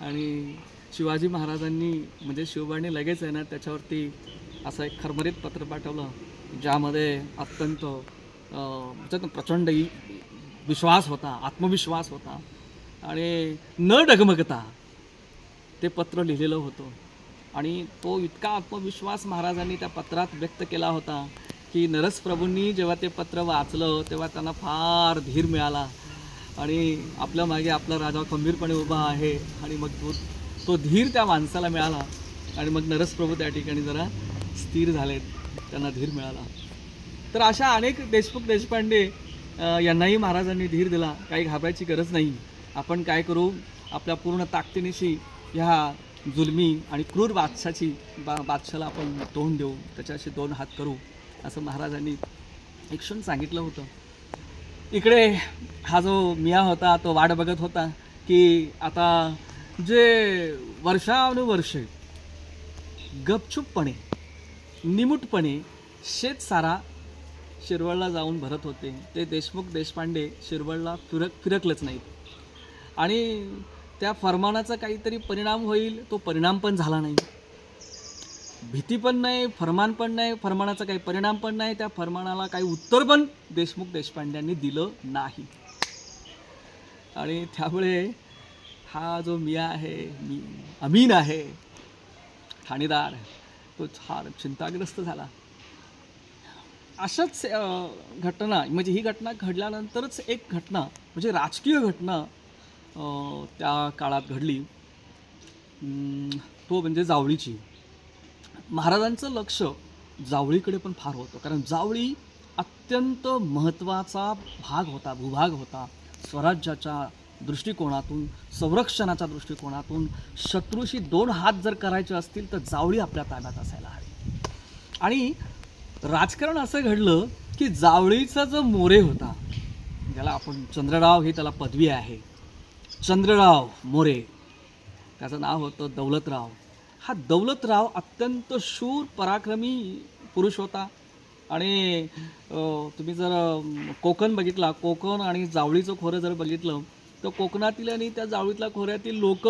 आणि शिवाजी महाराजांनी, म्हणजे शिवबाने लगेच आहे ना त्याच्यावरती असं एक खरमरीत पत्र पाठवलं, ज्यामध्ये अत्यंत प्रचंड विश्वास होता, आत्मविश्वास होता आणि न डगमगता ते पत्र लिहिलेलं होतं. आणि तो इतका आत्मविश्वास महाराजांनी त्या पत्रात व्यक्त केला होता की नरसप्रभूंनी जेव्हा ते पत्र वाचलं तेव्हा त्यांना फार धीर मिळाला आणि आपल्या मागे आपला राजा खंबीरपणे उभा आहे. आणि मग तो धीर त्या माणसाला मिळाला आणि मग नरसप्रभू त्या ठिकाणी जरा स्थिर झालेत, त्यांना धीर मिळाला. तर अशा अनेक देशमुख देशपांडे यांनाही महाराजांनी धीर दिला. काही घाबरायची गरज नाही, आपण काय करू, आपल्या पूर्ण ताकदीनिशी ह्या जुलमी आणि क्रूर बादशाला आपण तोंड देऊ, त्याच्याशी 2 हात करू, असं महाराजांनी एक क्षण सांगितलं होतं. इकडे हा जो मिया होता तो वाट बघत होता की आता जे वर्षानुवर्षे गपचूपपणे निमूटपणे शेतसारा शिरवळला जाऊन भरत होते, ते देशमुख देशपांडे शिरवळला फिरकलंच नाहीत. आणि त्या फरमानाचा काहीतरी परिणाम होईल, तो परिणाम पण झाला नाही. भीती पण नाही, फरमान पण नाही, फरमानाचा काही परिणाम पण नाही, त्या फरमानाला काही उत्तर पण देशमुख देशपांड्यांनी दिलं नाही. आणि त्यामुळे हा जो मिया आहे, अमीन आहे ठाणेदार, तो फार चिंताग्रस्त झाला. अशाच घटना म्हणजे ही घटना घडल्यानंतरच एक घटना म्हणजे राजकीय घटना त्या काळात घडली. तो म्हणजे जावळीची. महाराजांचं लक्ष जावळीकडे पण फार होतं, कारण जावळी अत्यंत महत्त्वाचा भाग होता, भूभाग होता. स्वराज्याच्या दृष्टिकोनातून, संरक्षणाच्या दृष्टिकोनातून शत्रूशी 2 हात जर करायचे असतील तर जावळी आपल्या ताब्यात असायला हवी. आणि राजकारण असं घडलं की जावळीचा जो मोरे होता, ज्याला आपण चंद्रराव ही त्याला पदवी आहे, चंद्रराव मोरे, त्याचं नाव होतं दौलतराव. हा दौलतराव अत्यंत शूर पराक्रमी पुरुष होता. आणि तुम्ही जर कोकण बघितला, कोकण आणि जावळीचं खोरं जर बघितलं तर कोकणातील आणि त्या जावळीतल्या खोऱ्यातील लोक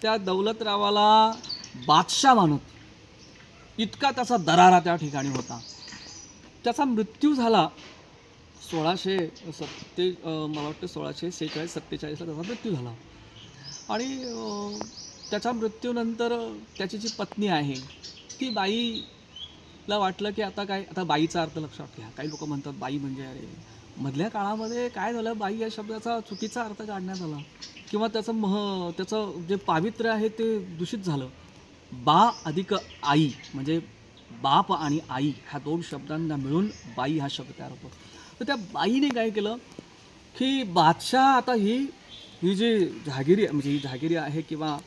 त्या दौलतरावाला बादशाह मानत, इतका त्याचा दरारा त्या ठिकाणी होता. त्याचा मृत्यू झाला 1670 मला वाटतं 1646-47 त्याचा मृत्यू झाला. आणि त्याच्या मृत्यूनंतर त्याची जी पत्नी आहे ती बाईला वाटलं की आता बाईचा अर्थ लक्षात घ्या. काही लोक म्हणतात बाई म्हणजे अरे मधल्या काळामध्ये काय झालं, बाई या शब्दाचा चुकीचा अर्थ काढण्यात आला किंवा त्याचं जे पावित्र्य आहे ते दूषित झालं. बा अधिक आई म्हणजे बाप आणि आई ह्या 2 शब्दांना मिळून बाई हा शब्द तयार होतो. तर त्या बाईने काय केलं की बादशाह आता ही जी जहागिरी म्हणजे ही जहागिरी आहे किंवा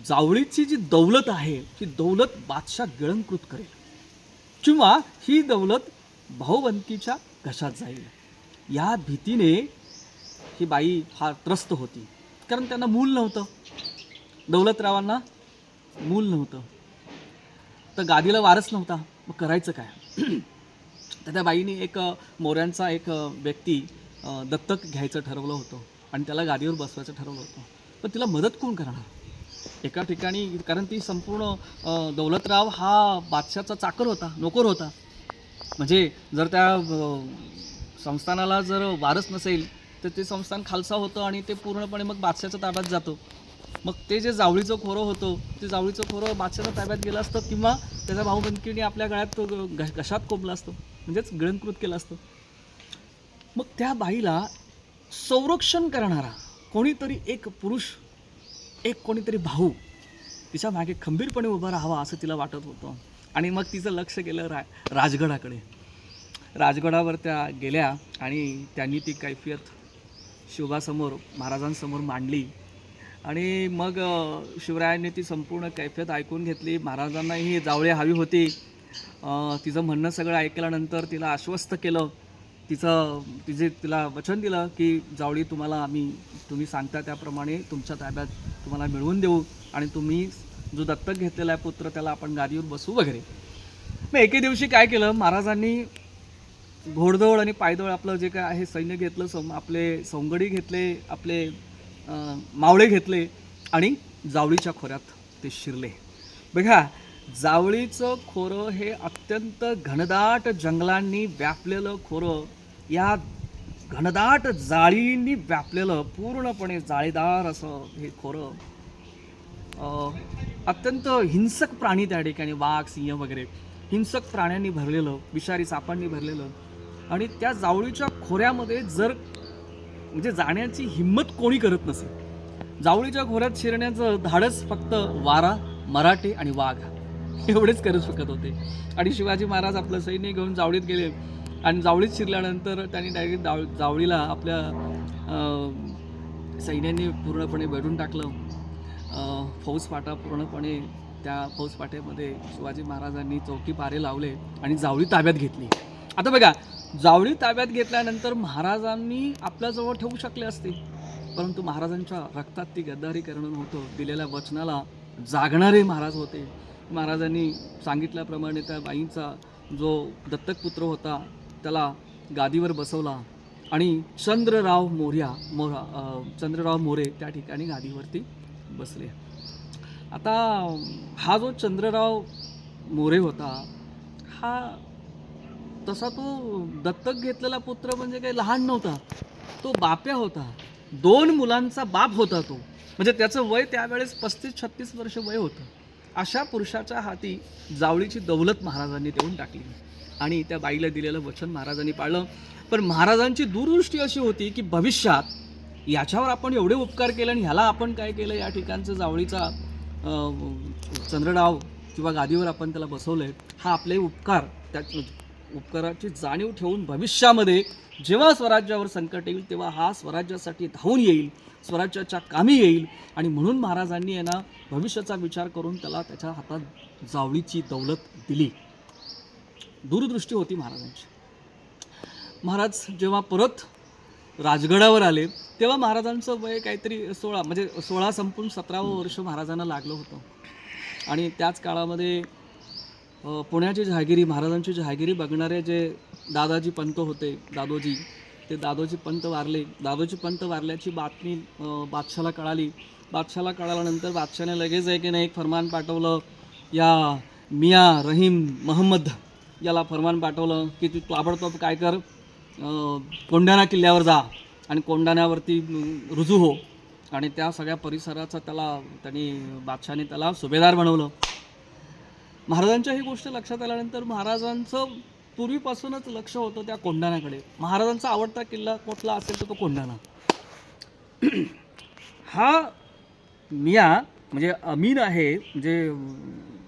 जावळीची जी दौलत आहे ही दौलत बादशाह गिळंकृत करेल किंवा ही दौलत भाऊबंदकीच्या घशात जाईल, या भीतीने ही बाई फार त्रस्त होती. कारण त्यांना मूल नव्हतं, दौलतरावांना मूल नव्हतं, तर गादीला वारस नव्हता, मग करायचं काय? तर त्या बाईने एक मोऱ्यांचा एक व्यक्ती दत्तक घ्यायचं ठरवलं होतं आणि त्याला गादीवर बसवायचं ठरवलं होतं. पण तिला मदत कोण करणार? एका ठिकाणी, कारण ती संपूर्ण दौलतराव हा बादशाचा चाकर होता, नोकर होता. म्हणजे जर त्या संस्थानाला जर वारस नसेल तर ते संस्थान खालसा होतं आणि ते पूर्णपणे मग बादशाच्या ताब्यात जातं. मग ते जे जावळीचं खोरं होतं ते जावळीचं खोरं बादशाच्या ताब्यात गेलं असतं किंवा त्याच्या भाऊबंदकीने आपल्या गळ्यात तो घशात कोंबलं असतं, म्हणजेच गिळंकृत केलं असतं. मग त्या बाईला संरक्षण करणारा कोणीतरी एक पुरुष, एक कोणीतरी भाऊ तिच्या मागे खंबीरपणे उभा राहावा असं तिला वाटत होतं. आणि मग तिचं लक्ष गेलं राजगडाकडे. राजगडावर त्या गेल्या आणि त्यांनी ती कैफियत शिवबासमोर, महाराजांसमोर मांडली. आणि मग शिवरायांनी ती संपूर्ण कैफियत ऐकून घेतली. महाराजांनाही जावळी हवी होती. तिचं म्हणणं सगळं ऐकल्यानंतर तिला आश्वस्त केलं. तिला वचन दिलं की जावळी तुम्ही सांगता त्याप्रमाणे तुमच्या ताब्यात तुम्हाला मिळवून देऊ आणि तुम्ही जो दत्तक घेतलेला आहे पुत्र त्याला आपण गादीवर बसू वगैरे. मग एके दिवशी काय केलं, महाराजांनी घोडदौड आणि पायदौड आपलं जे काय आहे सैन्य घेतलं, आपले सौंगडी घेतले, आपले मावळे घेतले आणि जावळीच्या खोऱ्यात ते शिरले. बघा, जावळीचं खोरं हे अत्यंत घनदाट जंगलांनी व्यापलेलं खोरं, या घनदाट जाळींनी व्यापलेलं पूर्णपणे जाळीदार असं हे खोरं, अत्यंत हिंसक प्राणी त्या ठिकाणी, वाघ, सिंह वगैरे हिंसक प्राण्यांनी भरलेलं, विषारी सापांनी भरलेलं. आणि त्या जावळीच्या खोऱ्यामध्ये जर म्हणजे जाण्याची हिंमत कोणी करत नसे. जावळीच्या खोऱ्यात शिरण्याचं धाडस फक्त वारा, मराठे आणि वाघ एवढेच करू शकत होते. आणि शिवाजी महाराज आपलं सैन्य घेऊन जावळीत गेले आणि जावळीत शिरल्यानंतर त्यांनी डायरेक्ट जावळीला आपल्या सैन्याने पूर्णपणे वेढून टाकलं. फौजफाटा पूर्णपणे त्या फौजफाट्यामध्ये शिवाजी महाराजांनी चौकी पारे लावले आणि जावळी ताब्यात घेतली. आता बघा, जावळी ताब्यात घेतल्यानंतर महाराजांनी आपल्याजवळ ठेवू शकले असते, परंतु महाराजांच्या रक्तात ती गद्दारी करणं नव्हतं. दिलेल्या वचनाला जागणारे महाराज होते. महाराजांनी सांगितल्याप्रमाणे त्या बाईंचा जो दत्तक पुत्र होता त्याला गादीवर बसवला आणि चंद्रराव मोरे त्या ठिकाणी गादीवरती बसले. आता हा जो चंद्रराव मोरे होता हा तसा तो दत्तक घेतलेला पुत्र म्हणजे काही लहान नव्हता, तो बाप्या होता. 2 मुलांचा बाप होता तो. म्हणजे त्याचं वय त्यावेळेस 35-36 वर्ष वय होतं. अशा पुरुषाच्या हाती जावळीची दौलत महाराजांनी देऊन टाकली. आणि त्या बाईला दिलेलं वचन महाराजांनी पाळलं. पण महाराजांची दूरदृष्टी अशी होती की भविष्यात याच्यावर आपण एवढे उपकार केले आणि ह्याला आपण काय केलं, या ठिकाणचं जावळीचा चंद्रडाव किंवा गादीवर आपण त्याला बसवलं आहे, हा आपले उपकार, त्या उपकाराची जाणीव ठेवून भविष्यामध्ये जेव्हा स्वराज्यावर संकट येईल तेव्हा हा स्वराज्यासाठी धावून येईल, स्वराज्याच्या कामी येईल. आणि म्हणून महाराजांनी यांना भविष्याचा विचार करून त्याला त्याच्या हातात जावळीची दौलत दिली. दूरदृष्टी होती महाराजांची. महाराज जेव्हा परत राजगडावर आले तेव्हा महाराजांचं वय काहीतरी 16 संपून 17वं वर्ष महाराजांना लागलं होतं. आणि त्याच काळामध्ये पुण्याची जहागिरी, महाराजांची जहागिरी बघणारे जे दादाजी पंत होते, ते दादोजी पंत वारले. दादोजी पंत वारल्याची बातमी बादशाला कळाली. बादशाला कळाल्यानंतर बादशाने लगेच आहे की नाही एक फरमान पाठवलं, या मियाँ रहीम महम्मद याला फरमान पाठवलं की तू ताबडतोब काय कर, कोंढाणा किल्ल्यावर जा आणि कोंढाण्यावरती रुजू हो. आणि त्या सगळ्या परिसराचा बादशाने त्याला सुभेदार बनवलं. महाराजांच्या ही गोष्ट लक्षात आल्यानंतर महाराजांचं पूर्वीपासूनच लक्ष होतं त्या कोंढाण्याकडे. महाराजांचा आवडता किल्ला कुठला असेल तर तो कोंढाणा. हा मियाँ म्हणजे अमीन आहे, म्हणजे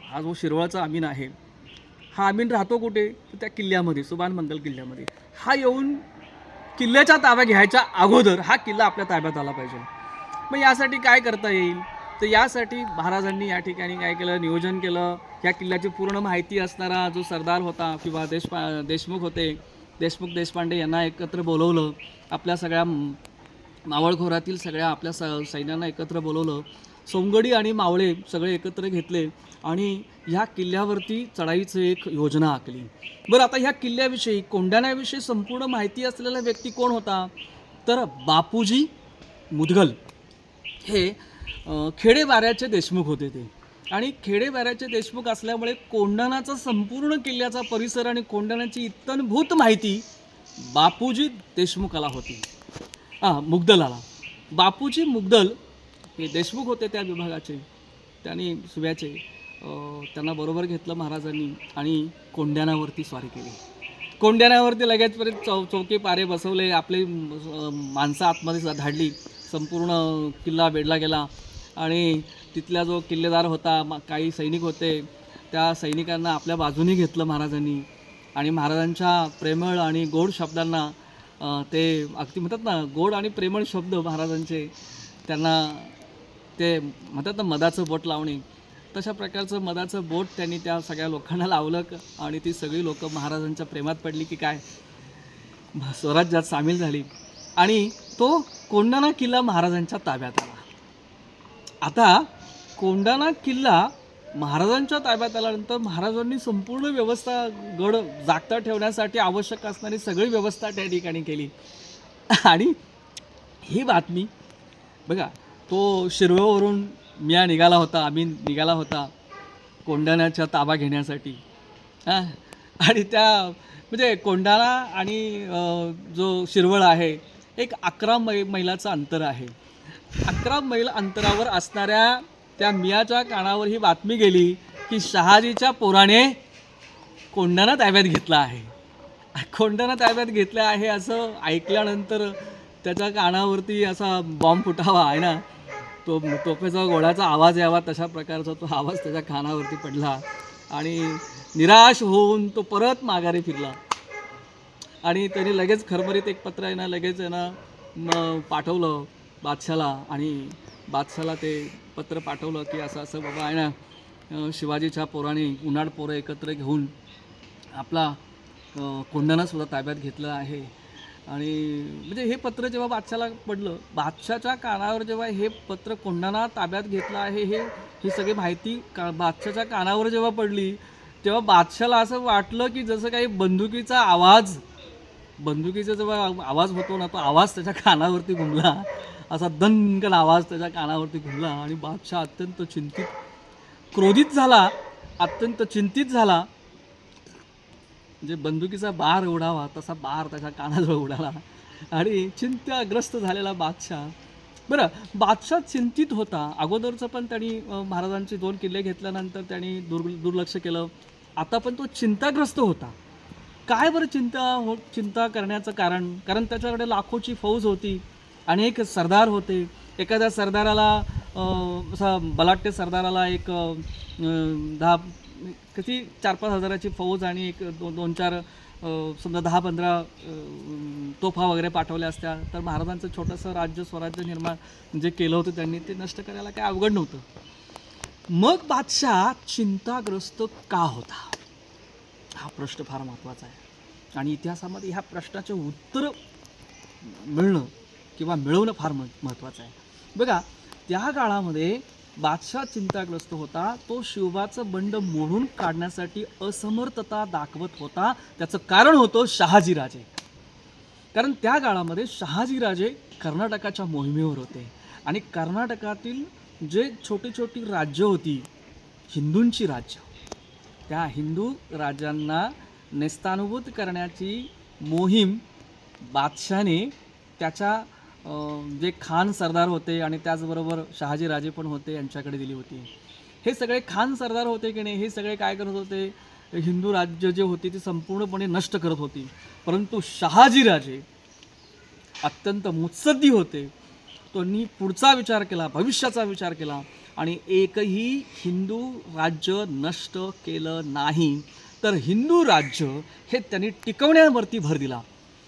हा जो शिरवळचा अमीन आहे, हा अमीन राहतो कुठे, तर त्या किल्ल्यामध्ये, सुभान मंगल किल्ल्यामध्ये. हा येऊन किल्ल्याच्या ताब्या घ्यायच्या अगोदर हा किल्ला आपल्या ताब्यात आला पाहिजे. मग यासाठी काय करता येईल, तर यासाठी महाराजांनी या ठिकाणी काय केलं, नियोजन केलं. या किल्ल्याची पूर्ण माहिती असणारा जो सरदार होता किंवा देशमुख होते, देशमुख देशपांडे यांना एकत्र बोलवलं. आपल्या सगळ्या मावळखोरातील सगळ्या आपल्या सैन्यांना एकत्र बोलवलं. सोमगडी आणि मावळे सगळे एकत्र घेतले आणि ह्या किल्ल्यावरती चढाईचं एक योजना आखली. बरं, आता ह्या किल्ल्याविषयी, कोंढाण्याविषयी संपूर्ण माहिती असलेला व्यक्ती कोण होता, तर बापूजी मुदगल हे खेडेबाऱ्याचे देशमुख होते ते. आणि खेडेबाऱ्याचे देशमुख असल्यामुळे कोंढाणाचा संपूर्ण किल्ल्याचा परिसर आणि कोंढाण्याची इत्तनभूत माहिती बापूजी देशमुखाला होती, मुगदलाला. बापूजी मुगदल हे देशमुख होते त्या विभागाचे, त्यांनी सुब्याचे. त्यांना बरोबर घेतलं महाराजांनी आणि कोंढाण्यावरती स्वारी केली. कोंढाण्यावरती लगेचपर्यंत चौकी पारे बसवले, आपले माणसं आतमध्ये धाडली. संपूर्ण किल्ला वेढला गेला आणि तिथला जो किल्लेदार होता, काही सैनिक होते, त्या सैनिकांना आपल्या बाजूने घेतलं महाराजांनी. आणि महाराजांच्या प्रेमळ आणि गोड शब्दांना ते अगदी म्हणतात ना, गोड आणि प्रेमळ शब्द महाराजांचे, त्यांना ते म्हणतात ना मधाचं बोट लावणे, तशा प्रकारचं मधाचं बोट त्यांनी त्या सगळ्या लोकांना लावलं. आणि ती सगळी लोकं महाराजांच्या प्रेमात पडली की काय, स्वराज्यात सामील झाली. आणि तो कोंढाणा किल्ला महाराजांच्या ताब्यात आला. आता कोंढाणा किल्ला महाराजांच्या ताब्यात आल्यानंतर महाराजांनी संपूर्ण व्यवस्था, गड जागता ठेवण्यासाठी आवश्यक असणारी सगळी व्यवस्था त्या ठिकाणी केली. आणि ही बातमी बघा, तो शिरवळवरून मियाँ निघाला होता, अमीन निघाला होता कोंढाण्याचा ताबा घेण्यासाठी. आणि त्या म्हणजे कोंढाणा आणि जो शिरवळ आहे एक 11 मैलाचं अंतर आहे. 11 मैल अंतरावर असणाऱ्या त्या मियाच्या कानावर ही बातमी गेली की शहाजीच्या पोराने कोंढाणा ताब्यात घेतला आहे. कोंढाणा ताब्यात घेतला आहे असं ऐकल्यानंतर त्याच्या कानावरती असा बॉम्ब फुटावा आहे ना, तो तोफेचा गोळ्याचा आवाज यावा, तशा प्रकारचा तो आवाज त्याच्या कानावरती पडला. आणि निराश होऊन तो परत माघारी फिरला. आणि त्याने लगेच खरबरीत एक पत्र आहे ना, लगेच आहे ना पाठवलं बादशाला. आणि बादशाला ते पत्र पाठवलं की असं असं बाबा आहे ना, शिवाजीच्या पोराने उन्हाळ पोरं एकत्र घेऊन आपला कोंढाणासुद्धा ताब्यात घेतलं आहे. आणि म्हणजे हे पत्र जेव्हा बादशाला पडलं, बादशाच्या कानावर जेव्हा हे पत्र कोंढाणा ताब्यात घेतलं आहे ही सगळी माहिती बादशाच्या कानावर जेव्हा पडली, तेव्हा बादशाला असं वाटलं की जसं काही बंदुकीचा जेव्हा आवाज होतो ना, तो आवाज त्याच्या कानावरती घुमला, असा दणकन आवाज त्याच्या कानावरती घुमला. आणि बादशाह अत्यंत क्रोधित झाला, अत्यंत चिंतित झाला. म्हणजे बंदुकीचा बार उडावा तसा बार त्याच्या कानाजवळ उडाला आणि चिंताग्रस्त झालेला बादशाह. बरं, बादशाह चिंतित होता. अगोदरचं पण त्यांनी महाराजांचे 2 किल्ले घेतल्यानंतर त्यांनी दुर्लक्ष केलं. आता पण तो चिंताग्रस्त होता. काय बरं चिंता करण्याचं कारण त्याच्याकडे लाखोची फौज होती, अनेक सरदार होते. एखाद्या सरदाराला असा बलाढ्य सरदाराला एक 10 किती 4-5 हजाराची फौज आणि एक 2-4 समजा 10-15 तोफा वगैरे पाठवल्या असत्या तर महाराजांचं छोटंसं राज्य स्वराज्य निर्माण जे केलं होतं त्यांनी ते नष्ट करायला काय अवघड नव्हतं. मग बादशाह चिंताग्रस्त का होता हा प्रश्न फार महत्त्वाचा आहे आणि इतिहासामध्ये ह्या प्रश्नाचे उत्तर मिळणं किंवा मिळवणं फार महत्त्वाचं आहे. बघा त्या काळामध्ये बादशाह चिंताग्रस्त होता. तो शिवबाचं बंड मोडून काढण्यासाठी असमर्थता दाखवत होता. त्याचं कारण होतं शहाजीराजे. कारण त्या काळामध्ये शहाजीराजे कर्नाटकाच्या मोहिमेवर होते आणि कर्नाटकातील जे छोटी छोटी राज्य होती हिंदूंची राज्य त्या हिंदू राज्यांना नेस्तानुभूत करण्याची मोहीम बादशाने त्याच्या जे खान सरदार होते आणि त्याचबरोबर शहाजीराजे पण होते यांच्याकडे दिली होती. हे सगळे खान सरदार होते की नाही हे सगळे काय करत होते हिंदू राज्य जे होती ती संपूर्णपणे नष्ट करत होती. परंतु शहाजीराजे अत्यंत मुत्सद्दी होते. त्यांनी पुढचा विचार केला भविष्याचा विचार केला आणि एकही हिंदू राज्य नष्ट केलं नाही तर हिंदू राज्य हे त्यांनी टिकवण्यावरती भर दिला.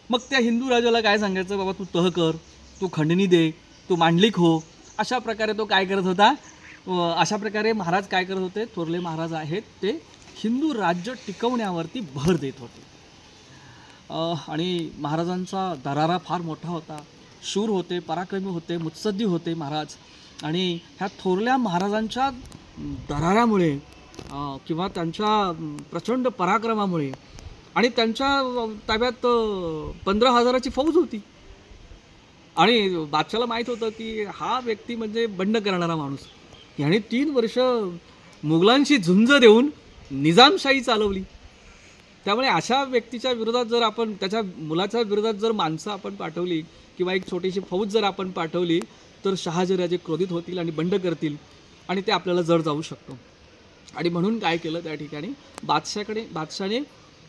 मग त्या हिंदू राजाला काय सांगायचं बाबा तू तह कर तू खंडणी दे तू मांडलिक हो अशा प्रकारे तो काय करत होता. अशा प्रकारे महाराज काय करत होते थोरले महाराज आहेत ते हिंदू राज्य टिकवण्यावरती भर देत होते. आणि महाराजांचा दरारा फार मोठा होता. शूर होते पराक्रमी होते मुत्सद्दी होते महाराज आणि ह्या थोरल्या महाराजांच्या दराऱ्यामुळे किंवा त्यांच्या प्रचंड पराक्रमामुळे आणि त्यांच्या ताब्यात 15,000ची फौज होती आणि बादशाला माहीत होतं की हा व्यक्ती म्हणजे बंड करणारा माणूस. याने 3 वर्ष मुघलांशी झुंज देऊन निजामशाही चालवली. त्यामुळे अशा व्यक्तीच्या विरोधात जर आपण त्याच्या मुलाच्या विरोधात जर माणसं आपण पाठवली किंवा एक छोटीशी फौज जर आपण पाठवली तर शहाजीराजे क्रोधित होतील आणि बंड करतील आणि ते आपल्याला जड जाऊ शकतो. आणि म्हणून काय केलं त्या ठिकाणी बादशाने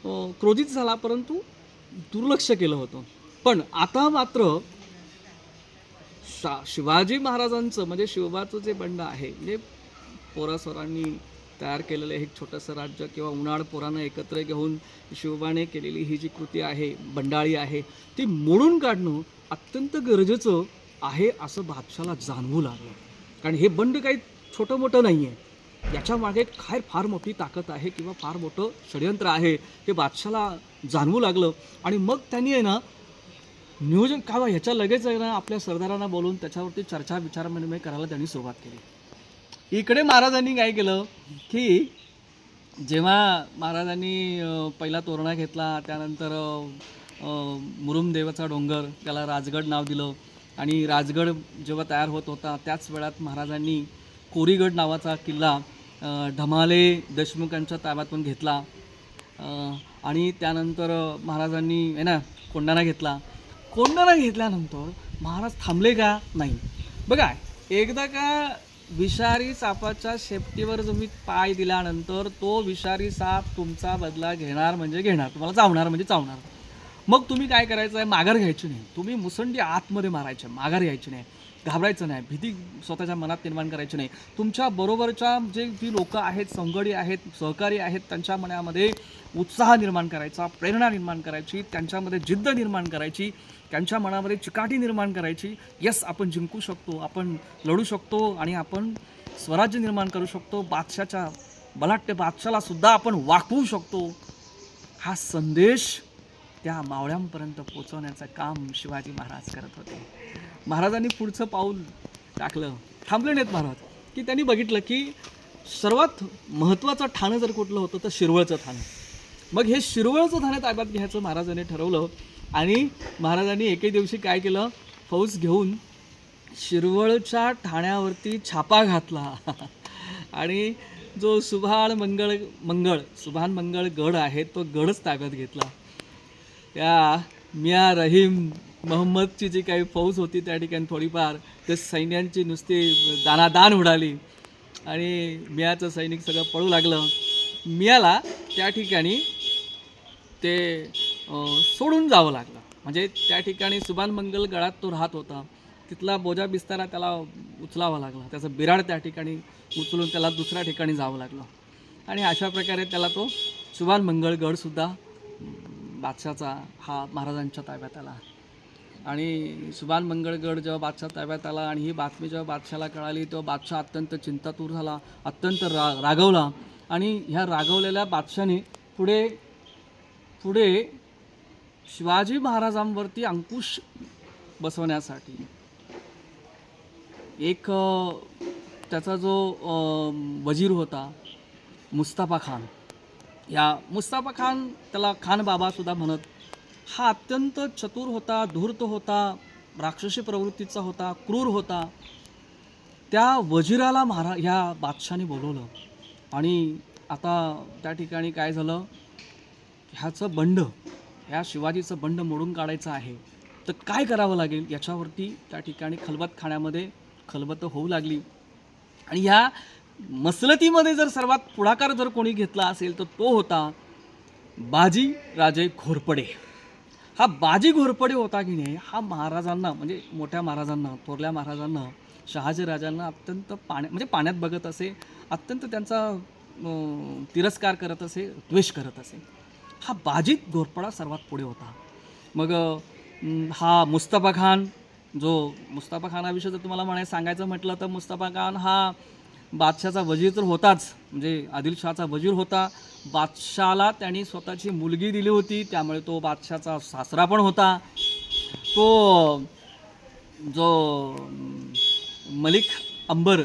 क्रोधित झाला परंतु दुर्लक्ष केलं होतं. पण आता मात्र शिवाजी महाराजांचं म्हणजे शिवबाचं जे बंड आहे म्हणजे पोरासोरांनी तयार केलेलं एक छोटंसं राज्य किंवा उन्हाळ पोरानं एकत्र घेऊन शिवबाने केलेली ही जी कृती आहे बंडाळी आहे ती मोडून काढणं अत्यंत गरजेचं आहे असं बादशाला जाणवू लागलं. कारण हे बंड काही छोटं मोठं नाही आहे. याच्या मागे काय फार मोठी ताकद आहे किंवा फार मोठं षडयंत्र आहे हे बादशाला जाणवू लागलं. आणि मग त्यांनी आहे ना नियोजन का ह्याच्या लगेच आहे ना आपल्या सरदारांना बोलून त्याच्यावरती चर्चा विचारविनिमय करायला त्यांनी सुरुवात केली. इकडे महाराजांनी काय केलं की जेव्हा महाराजांनी पहिला तोरणा घेतला त्यानंतर मुरुम देवाचा डोंगर त्याला राजगड नाव दिलं आणि राजगड जेव्हा तयार होत होता त्याच वेळात महाराजांनी कोरीगड नावाचा किल्ला ढमाले देशमुखांच्या ताब्यातून घेतला आणि त्यानंतर महाराजांनी आहे ना कोंढाणा घेतल्यानंतर महाराज थांबले का नाही. बघा एकदा का विषारी सापाच्या शेपटीवर तुम्ही पाय दिल्यानंतर तो विषारी साप तुमचा बदला घेणार म्हणजे घेणार तुम्हाला चावणार म्हणजे चावणार. मग तुम्ही काय करायचं आहे माघार घ्यायची नाही. तुम्ही मुसंडी आतमध्ये मारायचे माघार घ्यायची नाही घाबरायचं नाही भीती स्वतःच्या मनात निर्माण करायची नाही. तुमच्या बरोबरच्या जी लोकं आहेत संगडी आहेत सहकारी आहेत त्यांच्या मनामध्ये उत्साह निर्माण करायचा प्रेरणा निर्माण करायची त्यांच्यामध्ये जिद्द निर्माण करायची त्यांच्या मनामध्ये चिकाटी निर्माण करायची. यस आपण जिंकू शकतो आपण लढू शकतो आणि आपण स्वराज्य निर्माण करू शकतो. बलाढ्य बादशाला सुद्धा आपण वाकवू शकतो. हा संदेश त्या मावळ्यांपर्यंत पोचवण्याचं काम शिवाजी महाराज करत होते. महाराजांनी पुढचं पाऊल टाकलं थांबले नाहीत महाराज की त्यांनी बघितलं की सर्वात महत्त्वाचं ठाणं जर कुठलं होतं तर शिरवळचं ठाणं. मग हे शिरवळचं ठाणं ताब्यात घ्यायचं महाराजांनी ठरवलं आणि महाराजांनी एके दिवशी काय केलं फौज घेऊन शिरवळच्या ठाण्यावरती छापा घातला आणि जो सुभान मंगळ गड आहे तो गडच ताब्यात घेतला. त्या मिया रहीम मोहम्मदची जी काही फौज होती त्या ठिकाणी थोडीफार ते सैन्यांची नुसती दानादान उडाली आणि मियाचं सैनिक सगळं पळू लागलं. मियाला त्या ठिकाणी ते सोडून जावं लागलं. म्हणजे त्या ठिकाणी सुभान मंगल गडात तो राहत होता, तिथला बोजा बिस्तारा त्याला उचलावा लागला, त्याचं बिराड त्या ठिकाणी उचलून त्याला दुसऱ्या ठिकाणी जावं लागलं आणि अशा प्रकारे त्याला तो सुभान मंगळ गडसुद्धा बादशाचा हा महाराजांच्या ताब्यात आला. आणि सुभान मंगळगड जेव्हा बादशाह ताब्यात आला आणि ही बातमी जेव्हा बादशाला कळाली तेव्हा बादशाह अत्यंत चिंतातूर झाला, अत्यंत रागवला आणि ह्या रागवलेल्या बादशाने पुढे पुढे शिवाजी महाराजांवरती अंकुश बसवण्यासाठी एक त्याचा जो वजीर होता मुस्तफा खान, या मुस्तफा खान त्याला खान बाबासुद्धा म्हणत, हा अत्यंत चतुर होता, धूर्त होता, राक्षसी प्रवृत्तीचा होता, क्रूर होता. त्या वजिराला ह्या बादशाने बोलवलं आणि आता त्या ठिकाणी काय झालं, ह्याचं बंड, ह्या शिवाजीचं बंड मोडून काढायचं आहे तर काय करावं लागेल याच्यावरती त्या ठिकाणी खलबतखान्यामध्ये खलबत होऊ लागली. आणि ह्या मसलतीमध्ये जर सर्वात पुढाकार जर कोणी घेतला असेल तर तो होता बाजी राजे घोरपडे. हा बाजी घोरपडे होता की नाही, हा महाराजांना म्हणजे मोठ्या महाराजांना, थोरल्या महाराजांना, शहाजी राजांना अत्यंत म्हणजे पाण्यात बघत असे, अत्यंत त्यांचा तिरस्कार करत असे, द्वेष करत असे. हा बाजी घोरपडा सर्वात पुढे होता. मग हा मुस्तफा खान, जो मुस्तफा खानाविषयी जर तुम्हाला सांगायचं म्हटलं तर मुस्तफा खान हा बादशाचा वजीर तर होताच, म्हणजे आदिलशहाचा वजीर होता. बादशाला त्यांनी स्वतःची मुलगी दिली होती, त्यामुळे तो बादशाचा सासरा पण होता. तो जो मलिक अंबर,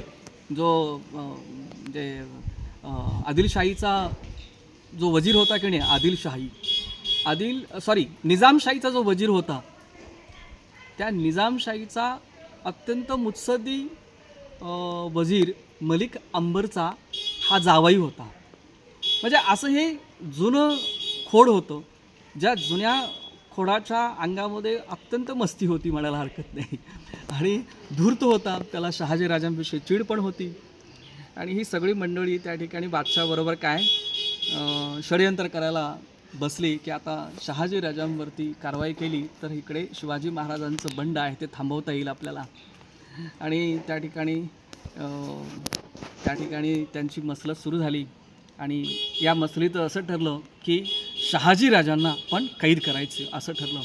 जो म्हणजे आदिलशाहीचा जो वजीर होता की नाही, निजामशाहीचा जो वजीर होता, त्या निजामशाहीचा अत्यंत मुत्सद्दी वजीर मलिक अंबरचा हा जावई होता. म्हणजे असं हे जुनं खोड होतं, ज्या जुन्या खोडाच्या अंगामध्ये अत्यंत मस्ती होती म्हणायला हरकत नाही आणि धूर्त होता, त्याला शहाजी राजांविषयी चीड पण होती. आणि ही सगळी मंडळी त्या ठिकाणी बादशाहबरोबर काय षडयंत्र करायला बसली की आता शहाजी राजांवरती कारवाई केली तर इकडे शिवाजी महाराजांचं बंड आहे ते थांबवता येईल आपल्याला. आणि त्या ठिकाणी त्यांची मसलत सुरू झाली आणि या मसलीचं असं ठरलं की शहाजी राजांना पण कैद करायचे असं ठरलं.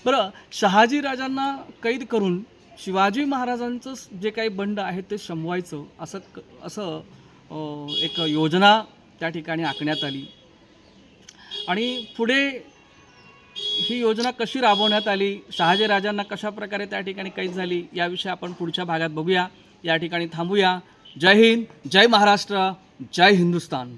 बरं, शहाजी राजांना कैद करून शिवाजी महाराजांचं जे काही बंड आहे ते शमवायचं असं एक योजना त्या ठिकाणी आखण्यात आली. आणि पुढे ही योजना कशी राबवण्यात आली, शहाजी राजांना कशा प्रकारे त्या ठिकाणी कैद झाली, याविषयी आपण पुढच्या भागात बघूया. या ठिकाणी थांबूया. जय हिंद, जय महाराष्ट्र, जय हिंदुस्तान.